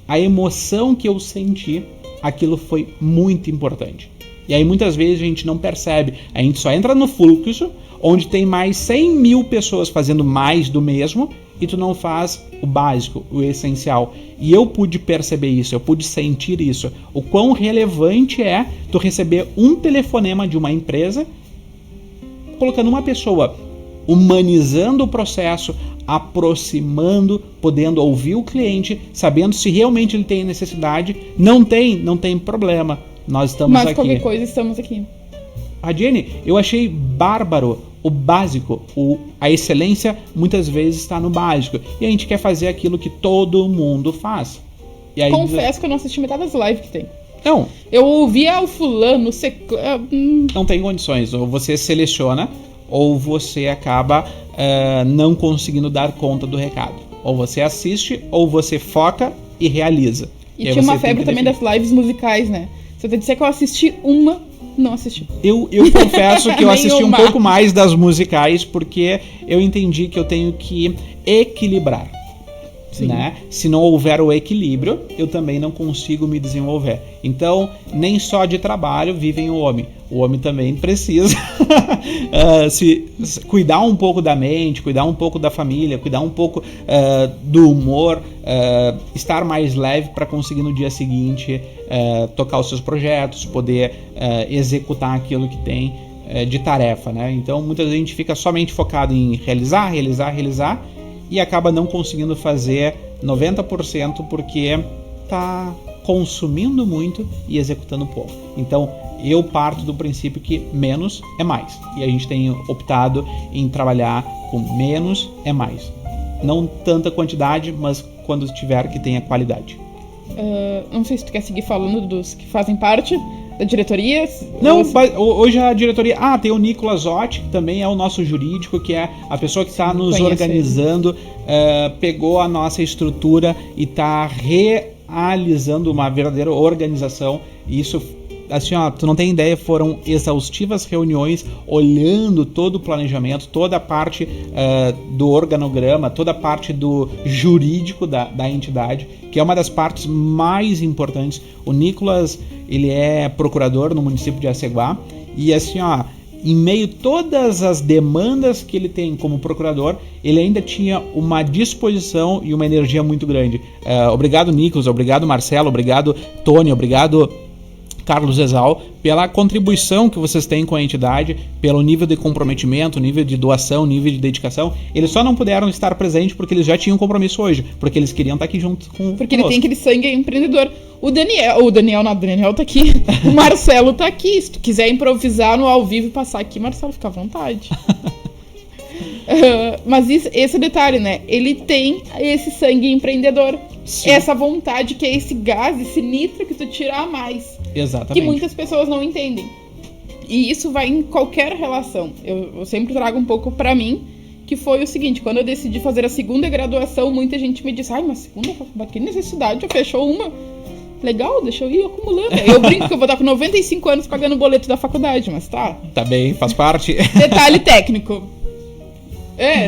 a emoção que eu senti, aquilo foi muito importante. E aí muitas vezes a gente não percebe, a gente só entra no fluxo, onde tem mais 100 mil pessoas fazendo mais do mesmo, e tu não faz o básico, o essencial. E eu pude perceber isso, eu pude sentir isso. O quão relevante é tu receber um telefonema de uma empresa, colocando uma pessoa, humanizando o processo, aproximando, podendo ouvir o cliente, sabendo se realmente ele tem necessidade. Não tem problema. Nós estamos aqui. Mas qualquer coisa, estamos aqui. A Jenny, eu achei bárbaro o básico, a excelência muitas vezes está no básico. E a gente quer fazer aquilo que todo mundo faz. E aí, confesso que eu não assisti metade das lives que tem. Não. Eu ouvia o fulano, Não tem condições. Ou você seleciona, ou você acaba não conseguindo dar conta do recado. Ou você assiste, ou você foca e realiza. E tinha uma febre também das lives musicais, né? Se eu te disser que eu assisti uma, não assisti. Eu confesso que eu assisti um pouco mais das musicais, porque eu entendi que eu tenho que equilibrar. Né? Se não houver o equilíbrio, eu também não consigo me desenvolver. Então, nem só de trabalho vivem o homem. O homem também precisa se cuidar um pouco da mente, cuidar um pouco da família, cuidar um pouco do humor, estar mais leve para conseguir no dia seguinte tocar os seus projetos, poder executar aquilo que tem de tarefa, né? Então, muita gente fica somente focado em realizar e acaba não conseguindo fazer 90% porque está consumindo muito e executando pouco. Então, eu parto do princípio que menos é mais. E a gente tem optado em trabalhar com menos é mais. Não tanta quantidade, mas quando tiver que tenha qualidade. Não sei se tu quer seguir falando dos que fazem parte da diretoria. Não, hoje a diretoria... tem o Nicolas Otti, que também é o nosso jurídico, que é a pessoa que está nos organizando, pegou a nossa estrutura e está realizando uma verdadeira organização. Isso, assim, tu não tem ideia, foram exaustivas reuniões olhando todo o planejamento, toda a parte do organograma, toda a parte do jurídico da entidade, que é uma das partes mais importantes. O Nicolas, ele é procurador no município de Aceguá, e assim, em meio a todas as demandas que ele tem como procurador, ele ainda tinha uma disposição e uma energia muito grande. Obrigado, Nicolas, obrigado, Marcelo, obrigado, Tony, obrigado, Carlos Exal, pela contribuição que vocês têm com a entidade, pelo nível de comprometimento, nível de doação, nível de dedicação. Eles só não puderam estar presentes porque eles já tinham compromisso hoje, porque eles queriam estar aqui junto com Porque ele tem aquele sangue empreendedor. O Daniel tá aqui, o Marcelo tá aqui. Se tu quiser improvisar no ao vivo e passar aqui, Marcelo, fica à vontade. Mas esse é o detalhe, né? Ele tem esse sangue empreendedor. Sim. Essa vontade, que é esse gás, esse nitro que tu tira a mais. Exatamente. Que muitas pessoas não entendem. E isso vai em qualquer relação. Eu sempre trago um pouco pra mim, que foi o seguinte: quando eu decidi fazer a segunda graduação, muita gente me disse, mas segunda, que necessidade, já fechou uma. Legal, deixa eu ir acumulando. Eu brinco que eu vou estar com 95 anos pagando o boleto da faculdade, mas tá. Tá bem, faz parte. Detalhe técnico.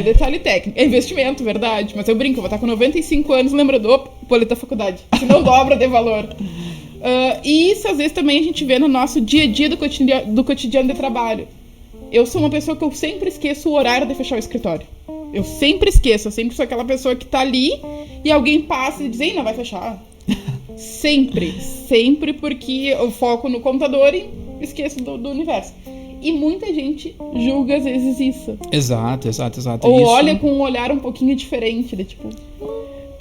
Detalhe técnico. É investimento, verdade. Mas eu brinco, eu vou estar com 95 anos lembrando, boleto da faculdade. Se não dobra de valor. E isso às vezes também a gente vê no nosso dia a dia do cotidiano de trabalho. Eu sou uma pessoa que eu sempre esqueço o horário de fechar o escritório. Eu sempre sou aquela pessoa que tá ali e alguém passa e diz, ei, não vai fechar. Sempre, porque eu foco no computador e esqueço do universo. E muita gente julga às vezes isso. Exato. Ou olha com um olhar um pouquinho diferente, de tipo...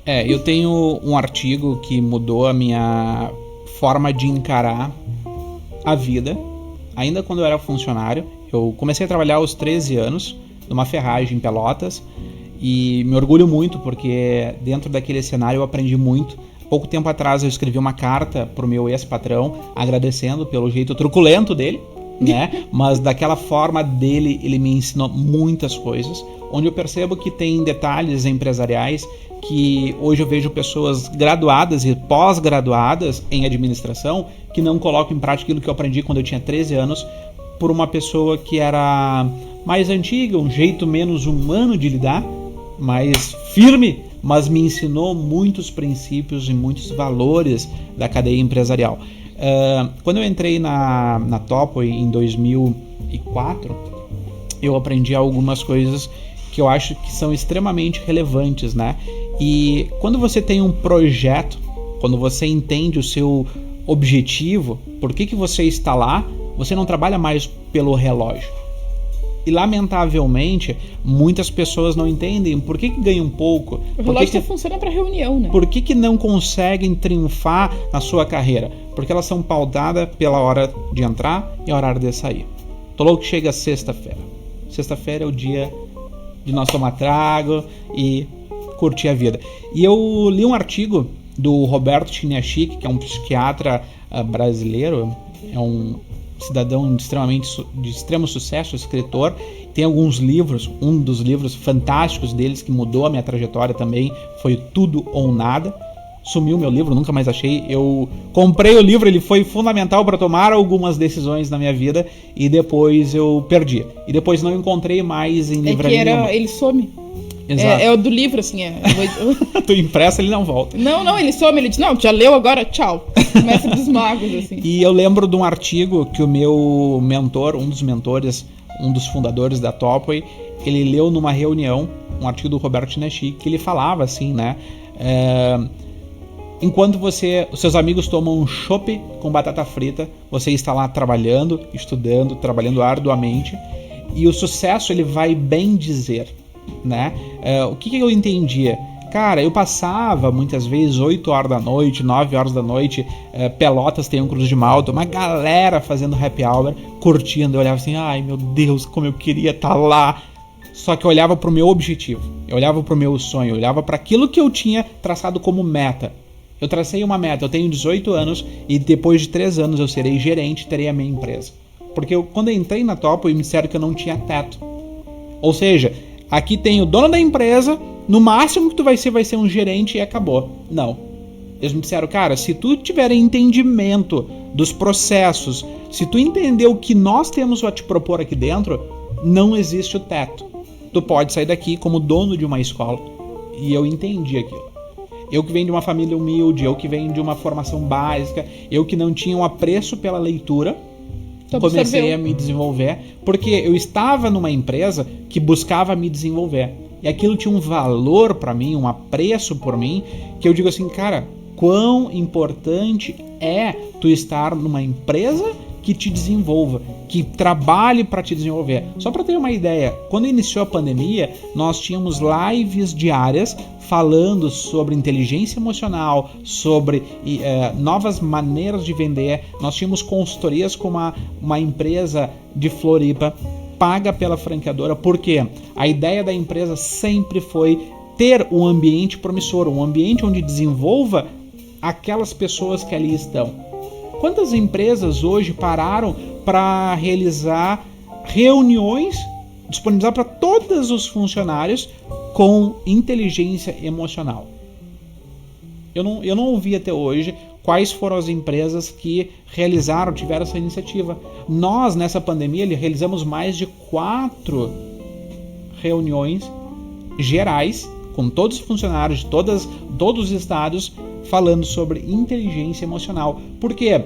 Eu tenho um artigo que mudou a minha forma de encarar a vida. Ainda quando eu era funcionário, eu comecei a trabalhar aos 13 anos, numa ferragem em Pelotas, e me orgulho muito porque dentro daquele cenário eu aprendi muito. Pouco tempo atrás eu escrevi uma carta pro meu ex-patrão, agradecendo pelo jeito truculento dele, né? Mas daquela forma dele, ele me ensinou muitas coisas, onde eu percebo que tem detalhes empresariais que hoje eu vejo pessoas graduadas e pós-graduadas em administração que não colocam em prática aquilo que eu aprendi quando eu tinha 13 anos por uma pessoa que era mais antiga, um jeito menos humano de lidar, mais firme, mas me ensinou muitos princípios e muitos valores da cadeia empresarial. Quando eu entrei na Topway em 2004, eu aprendi algumas coisas que eu acho que são extremamente relevantes, né? E quando você tem um projeto, quando você entende o seu objetivo, por que você está lá, você não trabalha mais pelo relógio. E lamentavelmente, muitas pessoas não entendem por que ganham pouco. O relógio só funciona para reunião, né? Por que não conseguem triunfar na sua carreira? Porque elas são pautadas pela hora de entrar e a hora de sair. Tô louco que chega sexta-feira. Sexta-feira é o dia de nós tomar trago e curtir a vida. E eu li um artigo do Roberto Chiniachik, que é um psiquiatra brasileiro, é um cidadão de extremo sucesso, escritor, tem alguns livros, um dos livros fantásticos deles que mudou a minha trajetória também foi Tudo ou Nada. Sumiu meu livro, nunca mais achei. Eu comprei o livro, ele foi fundamental para tomar algumas decisões na minha vida e depois eu perdi. E depois não encontrei mais em livraria nenhuma. Ele some. Exato. É o do livro, assim. Tu impressa, ele não volta. Não, ele some, ele diz, não, já leu agora, tchau. Mestre dos magos, assim. E eu lembro de um artigo que o meu mentor, um dos mentores, um dos fundadores da Topway, ele leu numa reunião, um artigo do Roberto Chiniachik, que ele falava assim, né? Enquanto os seus amigos tomam um chopp com batata frita, você está lá trabalhando, estudando, trabalhando arduamente, e o sucesso ele vai bem dizer, né? O que eu entendia? Cara, eu passava muitas vezes 8 horas da noite, 9 horas da noite, Pelotas tem um Cruz de Malta, uma galera fazendo happy hour, curtindo, eu olhava assim, ai meu Deus, como eu queria estar lá. Só que eu olhava pro meu objetivo, eu olhava pro meu sonho, eu olhava para aquilo que eu tinha traçado como meta. Eu tracei uma meta, eu tenho 18 anos e depois de 3 anos eu serei gerente, terei a minha empresa. Porque quando eu entrei na Topway, me disseram que eu não tinha teto. Ou seja, aqui tem o dono da empresa, no máximo que tu vai ser um gerente e acabou. Não. Eles me disseram, cara, se tu tiver entendimento dos processos, se tu entender o que nós temos a te propor aqui dentro, não existe o teto. Tu pode sair daqui como dono de uma escola. E eu entendi aquilo. Eu que venho de uma família humilde, eu que venho de uma formação básica, eu que não tinha um apreço pela leitura, comecei a me desenvolver, porque eu estava numa empresa que buscava me desenvolver. E aquilo tinha um valor para mim, um apreço por mim, que eu digo assim, cara, quão importante é tu estar numa empresa que te desenvolva, que trabalhe para te desenvolver. Só para ter uma ideia, quando iniciou a pandemia, nós tínhamos lives diárias falando sobre inteligência emocional, sobre novas maneiras de vender. Nós tínhamos consultorias com uma empresa de Floripa, paga pela franqueadora, porque a ideia da empresa sempre foi ter um ambiente promissor, um ambiente onde desenvolva aquelas pessoas que ali estão. Quantas empresas hoje pararam para realizar reuniões, disponibilizar para todos os funcionários com inteligência emocional? Eu não ouvi até hoje quais foram as empresas que tiveram essa iniciativa. Nós, nessa pandemia, realizamos mais de 4 reuniões gerais com todos os funcionários de todos os estados falando sobre inteligência emocional. Porque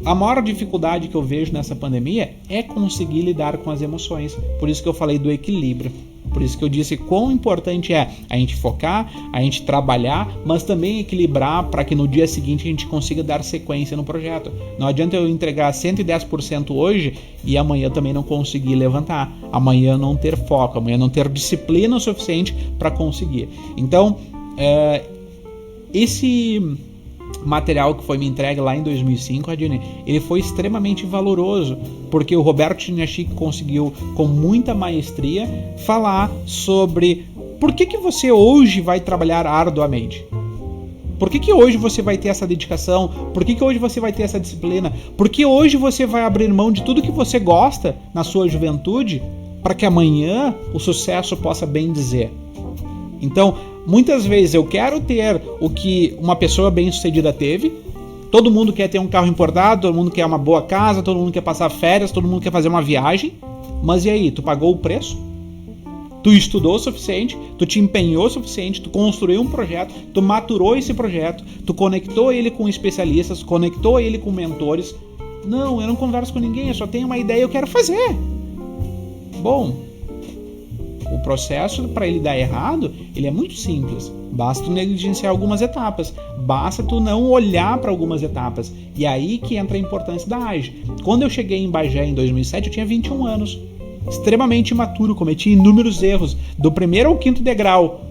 a maior dificuldade que eu vejo nessa pandemia é conseguir lidar com as emoções. Por isso que eu falei do equilíbrio. Por isso que eu disse quão importante é a gente focar, a gente trabalhar, mas também equilibrar para que no dia seguinte a gente consiga dar sequência no projeto. Não adianta eu entregar 110% hoje e amanhã também não conseguir levantar. Amanhã não ter foco, amanhã não ter disciplina o suficiente para conseguir. Então, esse material que foi me entregue lá em 2005, Radine, ele foi extremamente valoroso, porque o Roberto Chiniachik conseguiu, com muita maestria, falar sobre por que você hoje vai trabalhar arduamente. Por que hoje você vai ter essa dedicação? Por que hoje você vai ter essa disciplina? Por que hoje você vai abrir mão de tudo que você gosta na sua juventude para que amanhã o sucesso possa bem dizer? Então, muitas vezes eu quero ter o que uma pessoa bem-sucedida teve. Todo mundo quer ter um carro importado, todo mundo quer uma boa casa, todo mundo quer passar férias, todo mundo quer fazer uma viagem. Mas e aí, tu pagou o preço? Tu estudou o suficiente, tu te empenhou o suficiente, tu construiu um projeto, tu maturou esse projeto, tu conectou ele com especialistas, conectou ele com mentores. Não, eu não converso com ninguém, eu só tenho uma ideia e eu quero fazer. Bom, o processo para ele dar errado, ele é muito simples. Basta tu negligenciar algumas etapas. Basta tu não olhar para algumas etapas. E aí que entra a importância da AGE. Quando eu cheguei em Bagé em 2007, eu tinha 21 anos. Extremamente imaturo, cometi inúmeros erros. Do primeiro ao quinto degrau.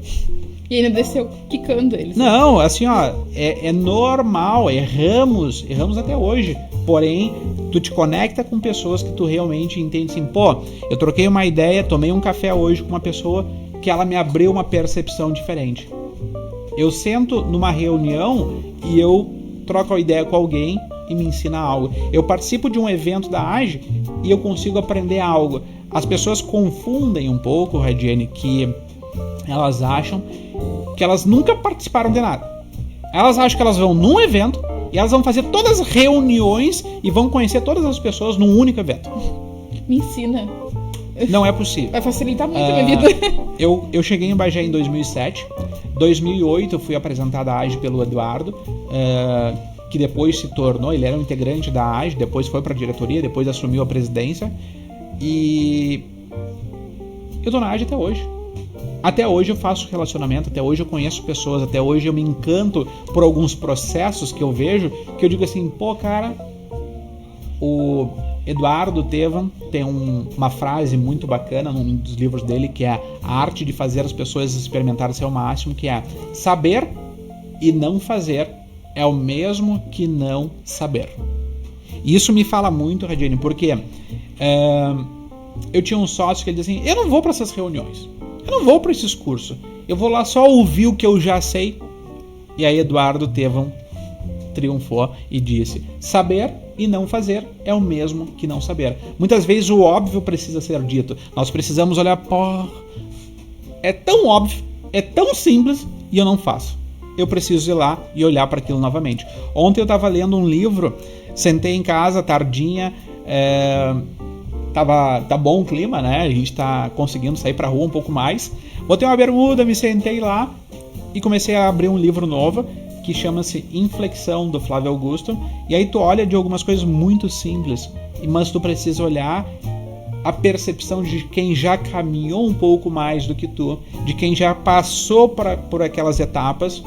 E ainda desceu quicando eles. Não, assim, ó, é normal. Erramos até hoje. Porém, tu te conecta com pessoas que tu realmente entende assim, pô, eu troquei uma ideia, tomei um café hoje com uma pessoa que ela me abriu uma percepção diferente. Eu sento numa reunião e eu troco a ideia com alguém e me ensina algo. Eu participo de um evento da AGE e eu consigo aprender algo. As pessoas confundem um pouco, Radiane, que elas acham que elas nunca participaram de nada. Elas acham que elas vão num evento e elas vão fazer todas as reuniões e vão conhecer todas as pessoas num único evento. Me ensina. Não é possível. Vai facilitar muito a minha vida. Eu cheguei em Bagé em 2007. 2008 eu fui apresentado à AGE pelo Eduardo, que depois se tornou, ele era um integrante da AGE, depois foi para a diretoria, depois assumiu a presidência. E eu tô na AGE até hoje. Até hoje eu faço relacionamento, até hoje eu conheço pessoas, até hoje eu me encanto por alguns processos que eu vejo, que eu digo assim, pô, cara, o Eduardo Tevan tem uma frase muito bacana num dos livros dele, que é a arte de fazer as pessoas experimentarem ao máximo, que é saber e não fazer é o mesmo que não saber. E isso me fala muito, Radiane, porque eu tinha um sócio que ele dizia assim, eu não vou para essas reuniões. Eu não vou para esses cursos. Eu vou lá só ouvir o que eu já sei. E aí Eduardo Tevan triunfou e disse, saber e não fazer é o mesmo que não saber. Muitas vezes o óbvio precisa ser dito. Nós precisamos olhar, pô, é tão óbvio, é tão simples e eu não faço. Eu preciso ir lá e olhar para aquilo novamente. Ontem eu estava lendo um livro, sentei em casa, tardinha, tá bom o clima, né? A gente tá conseguindo sair pra rua um pouco mais. Botei uma bermuda, me sentei lá e comecei a abrir um livro novo que chama-se Inflexão, do Flávio Augusto. E aí tu olha de algumas coisas muito simples, mas tu precisa olhar a percepção de quem já caminhou um pouco mais do que tu, de quem já passou por aquelas etapas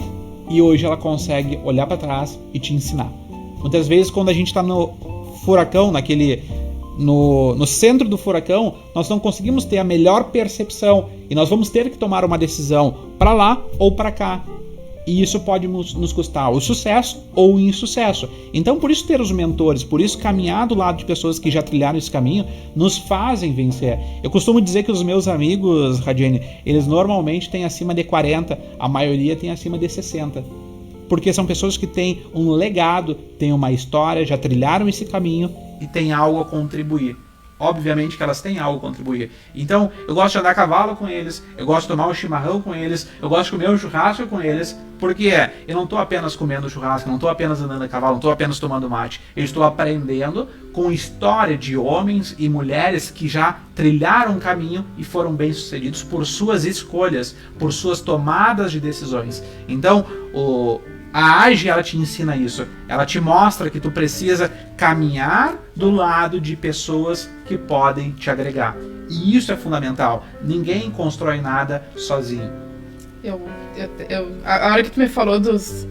e hoje ela consegue olhar para trás e te ensinar. Muitas vezes quando a gente tá no furacão, no centro do furacão, nós não conseguimos ter a melhor percepção e nós vamos ter que tomar uma decisão para lá ou para cá. E isso pode nos custar o sucesso ou o insucesso. Então, por isso ter os mentores, por isso caminhar do lado de pessoas que já trilharam esse caminho, nos fazem vencer. Eu costumo dizer que os meus amigos, Radiane, eles normalmente têm acima de 40, a maioria tem acima de 60. Porque são pessoas que têm um legado, têm uma história, já trilharam esse caminho e têm algo a contribuir. obviamente que elas têm algo a contribuir. Então, eu gosto de andar a cavalo com eles, eu gosto de tomar um chimarrão com eles, eu gosto de comer um churrasco com eles, porque eu não estou apenas comendo churrasco, não estou apenas andando a cavalo, não estou apenas tomando mate, eu estou aprendendo com história de homens e mulheres que já trilharam um caminho e foram bem-sucedidos por suas escolhas, por suas tomadas de decisões. Então, a AGE, ela te ensina isso. Ela te mostra que tu precisa caminhar do lado de pessoas que podem te agregar. E isso é fundamental. Ninguém constrói nada sozinho. A hora que tu me falou dos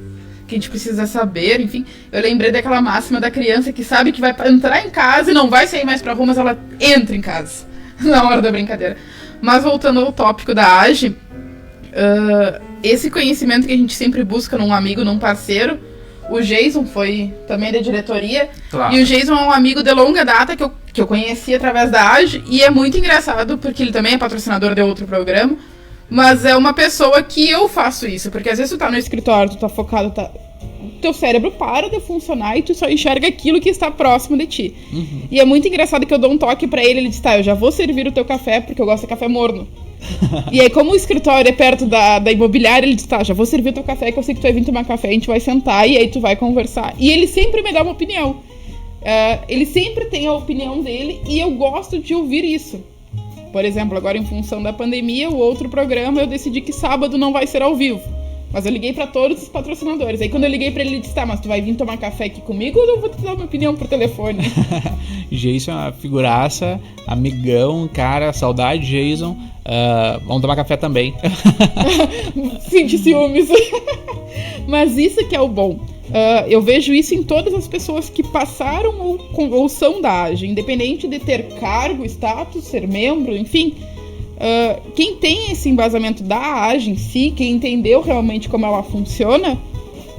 que a gente precisa saber, enfim, eu lembrei daquela máxima da criança que sabe que vai entrar em casa e não vai sair mais pra rua, mas ela entra em casa na hora da brincadeira. Mas voltando ao tópico da AGE, esse conhecimento que a gente sempre busca num amigo, num parceiro, o Jason foi também da diretoria, claro. E o Jason é um amigo de longa data que eu conheci através da AGE, e é muito engraçado porque ele também é patrocinador de outro programa, mas é uma pessoa que eu faço isso, porque às vezes tu tá no escritório, tu tá focado, teu cérebro para de funcionar e tu só enxerga aquilo que está próximo de ti. Uhum. E é muito engraçado que eu dou um toque pra ele diz, eu já vou servir o teu café porque eu gosto de café morno. E aí, como o escritório é perto da imobiliária, ele diz, já vou servir o teu café, que eu sei que tu vai vir tomar café, a gente vai sentar e aí tu vai conversar. E ele sempre me dá uma opinião. Ele sempre tem a opinião dele e eu gosto de ouvir isso. Por exemplo, agora em função da pandemia, o outro programa, eu decidi que sábado não vai ser ao vivo. Mas eu liguei pra todos os patrocinadores. Aí quando eu liguei pra ele, ele disse, mas tu vai vir tomar café aqui comigo ou eu vou te dar uma opinião por telefone? Jason é uma figuraça, amigão, cara, saudade, Jason. Vamos tomar café também. Sente ciúmes. Mas isso que é o bom. Eu vejo isso em todas as pessoas que passaram ou são da AGE, independente de ter cargo, status, ser membro, enfim. Quem tem esse embasamento da AGE em si, quem entendeu realmente como ela funciona,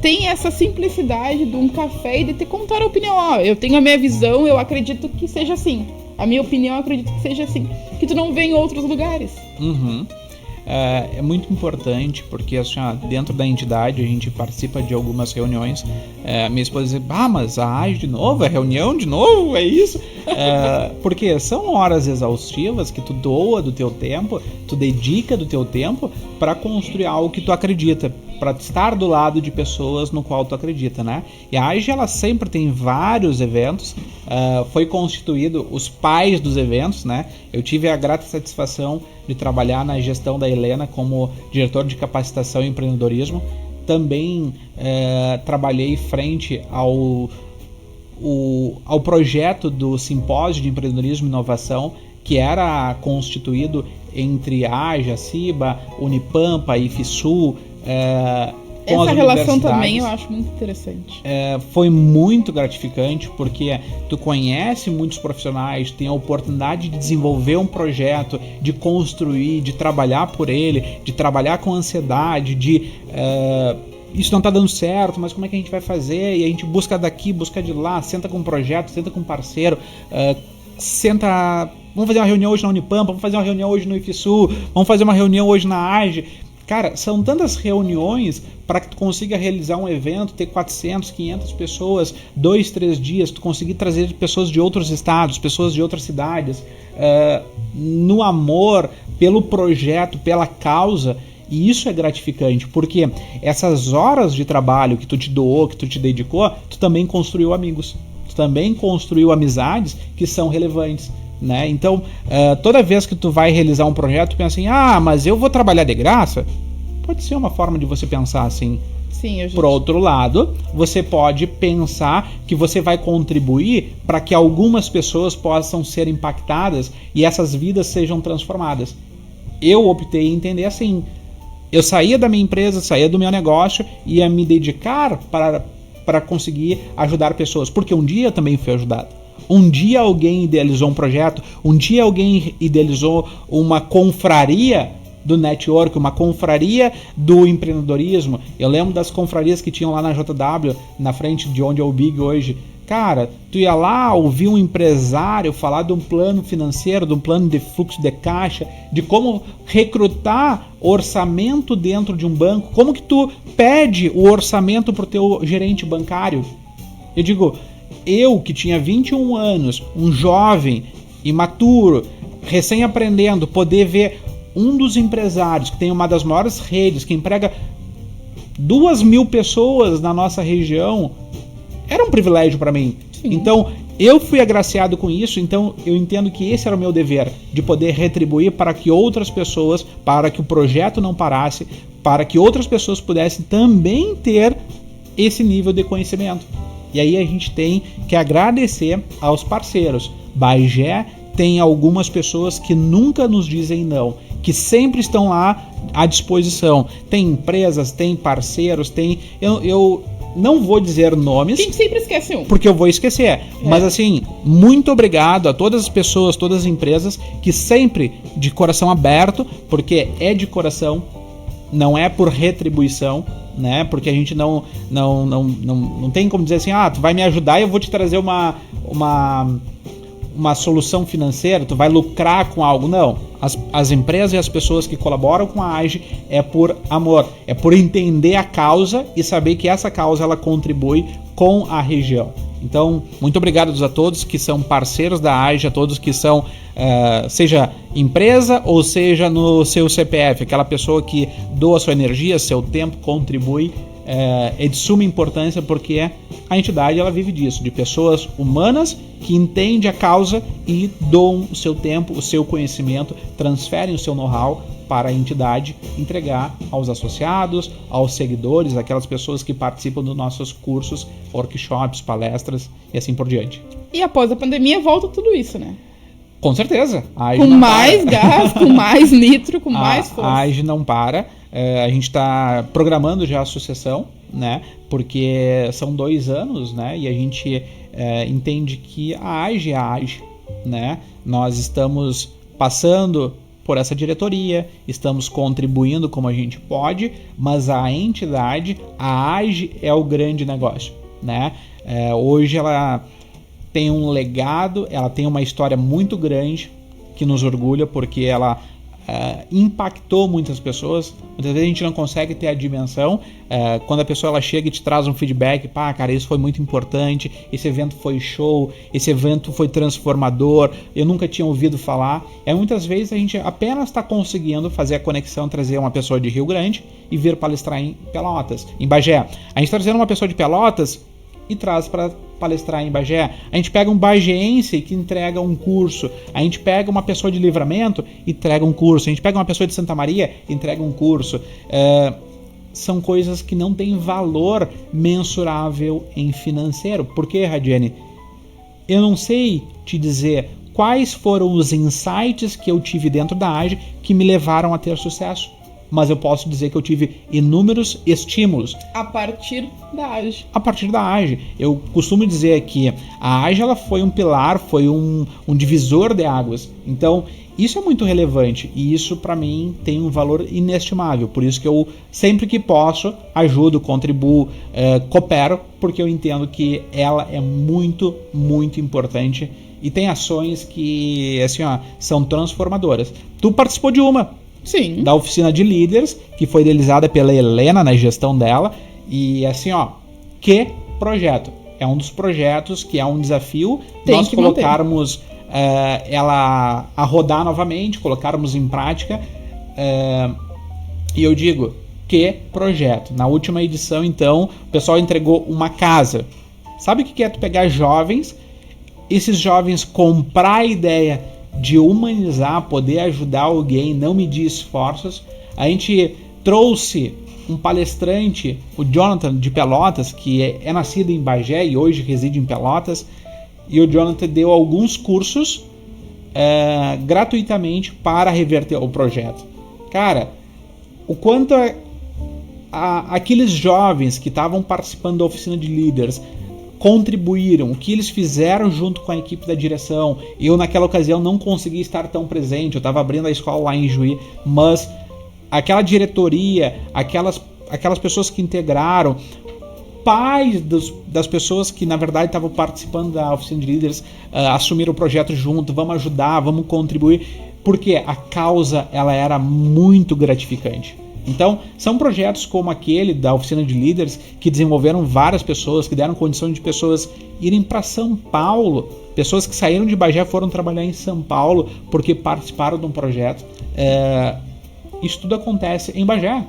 tem essa simplicidade de um café e de te contar a opinião. Eu tenho a minha visão, eu acredito que seja assim. A minha opinião, eu acredito que seja assim. Que tu não vê em outros lugares. Uhum. É muito importante, porque assim, dentro da entidade a gente participa de algumas reuniões. Minha esposa diz, mas a AGE de novo? É reunião de novo? É isso? Porque são horas exaustivas que tu doa do teu tempo, tu dedica do teu tempo para construir algo que tu acredita, para estar do lado de pessoas no qual tu acredita, né? E a AGE, ela sempre tem vários eventos, foi constituído os pais dos eventos, né? Eu tive a grata satisfação de trabalhar na gestão da Helena como diretor de capacitação e empreendedorismo. Também trabalhei frente ao projeto do simpósio de empreendedorismo e inovação, que era constituído entre a AGE, a CIBA, Unipampa, IFSU, com essa relação também eu acho muito interessante. Foi muito gratificante porque tu conhece muitos profissionais, tem a oportunidade de desenvolver um projeto, de construir, de trabalhar por ele, de trabalhar com ansiedade, de isso não tá dando certo, mas como é que a gente vai fazer? E a gente busca daqui, busca de lá, senta com um projeto, senta com um parceiro, vamos fazer uma reunião hoje na Unipampa, vamos fazer uma reunião hoje no IFSU, vamos fazer uma reunião hoje na AGE. Cara, são tantas reuniões para que tu consiga realizar um evento, ter 400, 500 pessoas, 2, 3 dias, tu conseguir trazer pessoas de outros estados, pessoas de outras cidades, no amor, pelo projeto, pela causa. E isso é gratificante, porque essas horas de trabalho que tu te doou, que tu te dedicou, tu também construiu amigos, tu também construiu amizades que são relevantes. Né? Então, toda vez que tu vai realizar um projeto, tu pensa assim, mas eu vou trabalhar de graça? Pode ser uma forma de você pensar assim. Sim, Por outro lado, você pode pensar que você vai contribuir para que algumas pessoas possam ser impactadas e essas vidas sejam transformadas. Eu optei em entender assim. Eu saía da minha empresa, saía do meu negócio e ia me dedicar para conseguir ajudar pessoas, porque um dia eu também fui ajudado. Um dia alguém idealizou um projeto, um dia alguém idealizou uma confraria do network, uma confraria do empreendedorismo. Eu lembro das confrarias que tinham lá na JW, na frente de onde é o Big hoje. Cara, tu ia lá ouvir um empresário falar de um plano financeiro, de um plano de fluxo de caixa, de como recrutar orçamento dentro de um banco, como que tu pede o orçamento pro teu gerente bancário. Eu digo, eu que tinha 21 anos, um jovem, imaturo, recém-aprendendo, poder ver um dos empresários que tem uma das maiores redes, que emprega 2.000 pessoas na nossa região, era um privilégio para mim. Sim. Então, eu fui agraciado com isso, então eu entendo que esse era o meu dever, de poder retribuir para que outras pessoas, para que o projeto não parasse, para que outras pessoas pudessem também ter esse nível de conhecimento. E aí a gente tem que agradecer aos parceiros. Bagé tem algumas pessoas que nunca nos dizem não, que sempre estão lá à disposição. Tem empresas, tem parceiros, tem... Eu não vou dizer nomes. Quem sempre esquece um. Porque eu vou esquecer. Mas assim, muito obrigado a todas as pessoas, todas as empresas que sempre, de coração aberto, porque é de coração, não é por retribuição, né? Porque a gente não tem como dizer assim, tu vai me ajudar e eu vou te trazer uma solução financeira, tu vai lucrar com algo. Não. As empresas e as pessoas que colaboram com a AGE é por amor, é por entender a causa e saber que essa causa ela contribui com a região. Então, muito obrigado a todos que são parceiros da AGE, a todos que são, seja empresa ou seja no seu CPF, aquela pessoa que doa sua energia, seu tempo, contribui. É de suma importância porque a entidade ela vive disso, de pessoas humanas que entendem a causa e doam o seu tempo, o seu conhecimento, transferem o seu know-how para a entidade entregar aos associados, aos seguidores, aquelas pessoas que participam dos nossos cursos, workshops, palestras e assim por diante. E após a pandemia volta tudo isso, né? Com certeza. Com mais gás, com mais nitro, com mais força. A AGE não para. A gente está programando já a sucessão, né? Porque são 2 anos, né? E a gente entende que a AGE é a AGE, né? Nós estamos passando por essa diretoria, estamos contribuindo como a gente pode, mas a entidade, a AGE é o grande negócio, né? Hoje ela tem um legado, ela tem uma história muito grande que nos orgulha, porque ela impactou muitas pessoas. Muitas vezes a gente não consegue ter a dimensão. Quando a pessoa ela chega e te traz um feedback, cara, isso foi muito importante, esse evento foi show, esse evento foi transformador, eu nunca tinha ouvido falar. Muitas vezes a gente apenas está conseguindo fazer a conexão, trazer uma pessoa de Rio Grande e vir palestrar em Pelotas, em Bagé. A gente está trazendo uma pessoa de Pelotas e traz para palestrar em Bagé. A gente pega um bagéense que entrega um curso. A gente pega uma pessoa de Livramento e entrega um curso. A gente pega uma pessoa de Santa Maria e entrega um curso. São coisas que não têm valor mensurável em financeiro. Por quê, Radiane? Eu não sei te dizer quais foram os insights que eu tive dentro da AGE que me levaram a ter sucesso. Mas eu posso dizer que eu tive inúmeros estímulos. A partir da AGE. A partir da AGE. Eu costumo dizer que a AGE ela foi um pilar, foi um divisor de águas. Então, isso é muito relevante e isso para mim tem um valor inestimável. Por isso que eu, sempre que posso, ajudo, contribuo, coopero, porque eu entendo que ela é muito, muito importante e tem ações que assim, são transformadoras. Tu participou de uma. Sim. Da oficina de líderes, que foi idealizada pela Helena na gestão dela. E assim, que projeto? É um dos projetos que é um desafio. Nós colocarmos ela a rodar novamente, colocarmos em prática. E eu digo, que projeto? Na última edição, então, o pessoal entregou uma casa. Sabe o que é tu pegar jovens, esses jovens comprar a ideia de humanizar, poder ajudar alguém, não medir esforços. A gente trouxe um palestrante, o Jonathan de Pelotas, que é nascido em Bagé e hoje reside em Pelotas, e o Jonathan deu alguns cursos gratuitamente para reverter o projeto. Cara, o quanto aqueles jovens que estavam participando da oficina de líderes contribuíram, o que eles fizeram junto com a equipe da direção. Eu naquela ocasião não consegui estar tão presente, eu estava abrindo a escola lá em Juí, mas aquela diretoria, aquelas pessoas que integraram, pais das pessoas que na verdade estavam participando da oficina de líderes, assumiram o projeto junto, vamos ajudar, vamos contribuir, porque a causa ela era muito gratificante. Então, são projetos como aquele da Oficina de Líderes que desenvolveram várias pessoas, que deram condição de pessoas irem para São Paulo, pessoas que saíram de Bagé foram trabalhar em São Paulo porque participaram de um projeto. Isso tudo acontece em Bagé,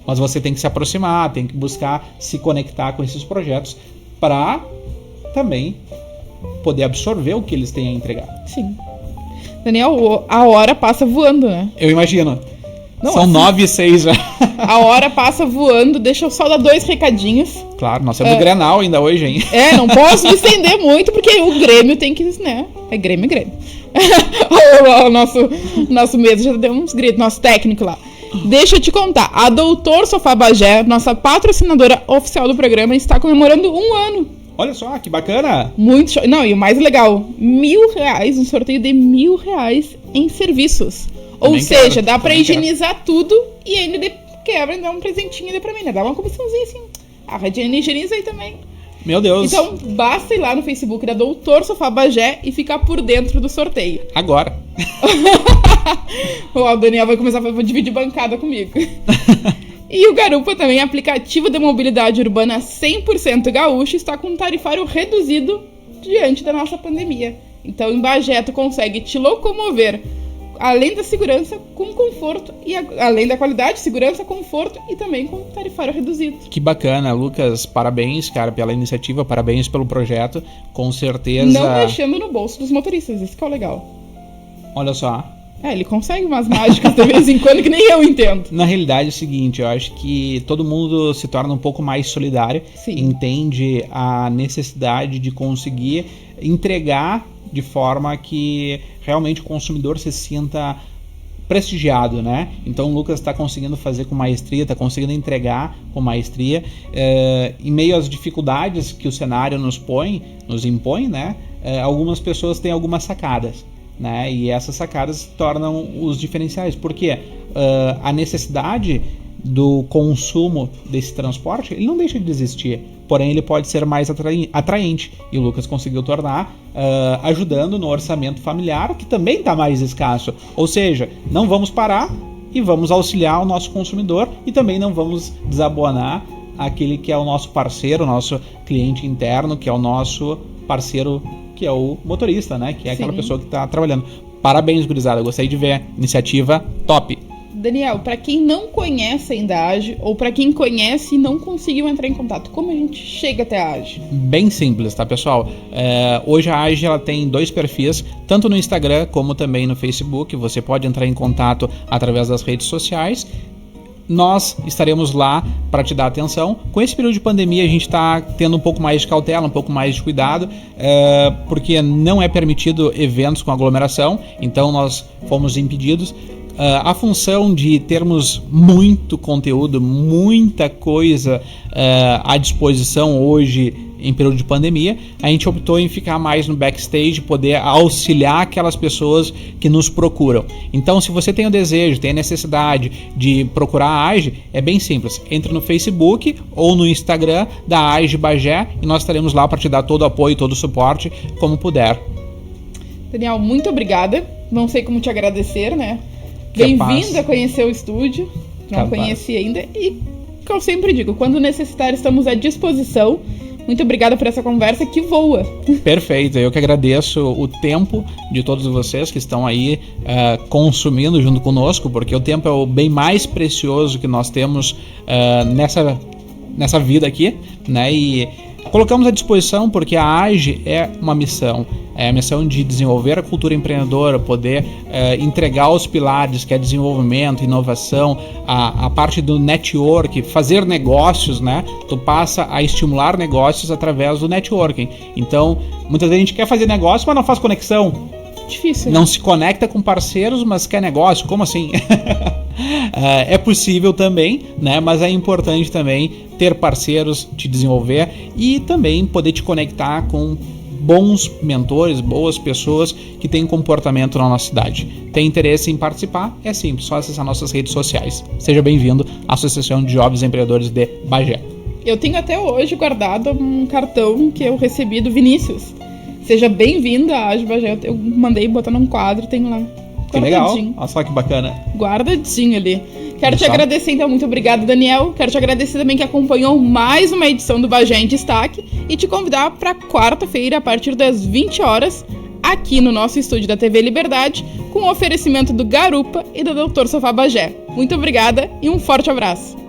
mas você tem que se aproximar, tem que buscar se conectar com esses projetos para também poder absorver o que eles têm a entregar. Sim. Daniel, a hora passa voando, né? Eu imagino. Não, são 9h06 já. A hora passa voando. Deixa eu só dar 2 recadinhos. Claro, nós temos o Grenal ainda hoje, hein? Não posso me estender muito, porque o Grêmio tem que, né? É Grêmio. O nosso mesa já deu uns gritos, nosso técnico lá. Deixa eu te contar, a Doutor Sofá Bagé, nossa patrocinadora oficial do programa, está comemorando 1 ano. Olha só, que bacana! Muito show. Não, e o mais legal, R$1.000, um sorteio de R$1.000 em serviços. Ou seja, dá pra higienizar tudo e ainda de quebra e dá um presentinho ali pra mim, né? Dá uma comissãozinha assim. A Radiane higieniza aí também. Meu Deus. Então, basta ir lá no Facebook da Doutor Sofá Bagé e ficar por dentro do sorteio. Agora. O Daniel vai começar a dividir bancada comigo. E o Garupa também, aplicativo de mobilidade urbana 100% gaúcho, está com um tarifário reduzido diante da nossa pandemia. Então, em Bagé, tu consegue te locomover além da segurança, com conforto, e além da qualidade, segurança, conforto e também com tarifário reduzido. Que bacana, Lucas, parabéns, cara, pela iniciativa, parabéns pelo projeto, com certeza... Não mexendo no bolso dos motoristas, isso que é o legal. Olha só. Ele consegue umas mágicas de vez em quando que nem eu entendo. Na realidade é o seguinte, eu acho que todo mundo se torna um pouco mais solidário, Sim. Entende a necessidade de conseguir entregar de forma que realmente o consumidor se sinta prestigiado, né? Então o Lucas está conseguindo fazer com maestria, está conseguindo entregar com maestria, em meio às dificuldades que o cenário nos impõe, né? Algumas pessoas têm algumas sacadas, né? E essas sacadas tornam os diferenciais, porque a necessidade do consumo desse transporte, ele não deixa de existir, porém ele pode ser mais atraente, e o Lucas conseguiu tornar, ajudando no orçamento familiar, que também está mais escasso, ou seja, não vamos parar e vamos auxiliar o nosso consumidor, e também não vamos desabonar aquele que é o nosso parceiro, o nosso cliente interno, que é o nosso parceiro, que é o motorista, né? Que é aquela pessoa que está trabalhando. Parabéns, gurizada, eu gostei de ver, iniciativa top. Daniel, para quem não conhece ainda a AGE, ou para quem conhece e não conseguiu entrar em contato, como a gente chega até a AGE? Bem simples, tá, pessoal? Hoje a AGE ela tem 2 perfis, tanto no Instagram como também no Facebook. Você pode entrar em contato através das redes sociais. Nós estaremos lá para te dar atenção. Com esse período de pandemia, a gente está tendo um pouco mais de cautela, um pouco mais de cuidado, porque não é permitido eventos com aglomeração, então nós fomos impedidos. A função de termos muito conteúdo, muita coisa à disposição hoje em período de pandemia, a gente optou em ficar mais no backstage, poder auxiliar aquelas pessoas que nos procuram. Então, se você tem o desejo, tem a necessidade de procurar a AGE, é bem simples. Entre no Facebook ou no Instagram da AGE Bagé e nós estaremos lá para te dar todo o apoio, todo o suporte, como puder. Daniel, muito obrigada. Não sei como te agradecer, né? Bem-vindo a conhecer o estúdio. Não conheci ainda. E, como eu sempre digo, quando necessitar, estamos à disposição. Muito obrigada por essa conversa que voa. Perfeito, eu que agradeço o tempo de todos vocês que estão aí consumindo junto conosco, porque o tempo é o bem mais precioso que nós temos nessa vida aqui, né? E colocamos à disposição porque a AGE é uma missão. É a missão de desenvolver a cultura empreendedora, poder entregar os pilares, que é desenvolvimento, inovação, a parte do network, fazer negócios, né? Tu passa a estimular negócios através do networking. Então, muitas vezes a gente quer fazer negócio, mas não faz conexão. Difícil. Não se conecta com parceiros, mas quer negócio. Como assim? É possível também, né? Mas é importante também ter parceiros, te desenvolver e também poder te conectar com bons mentores, boas pessoas que têm comportamento na nossa cidade. Tem interesse em participar? É simples, só acessar nossas redes sociais. Seja bem-vindo à Associação de Jovens Empreendedores de Bagé. Eu tenho até hoje guardado um cartão que eu recebi do Vinícius. Seja bem-vindo à AGE Bagé. Eu mandei botar num quadro, tem lá. Que legal. Olha só que bacana. Guardadinho ali. Quero te agradecer, então, muito obrigado, Daniel. Quero te agradecer também que acompanhou mais uma edição do Bagé em Destaque e te convidar para quarta-feira, a partir das 20 horas, aqui no nosso estúdio da TV Liberdade, com o oferecimento do Garupa e do Dr. Sofá Bagé. Muito obrigada e um forte abraço.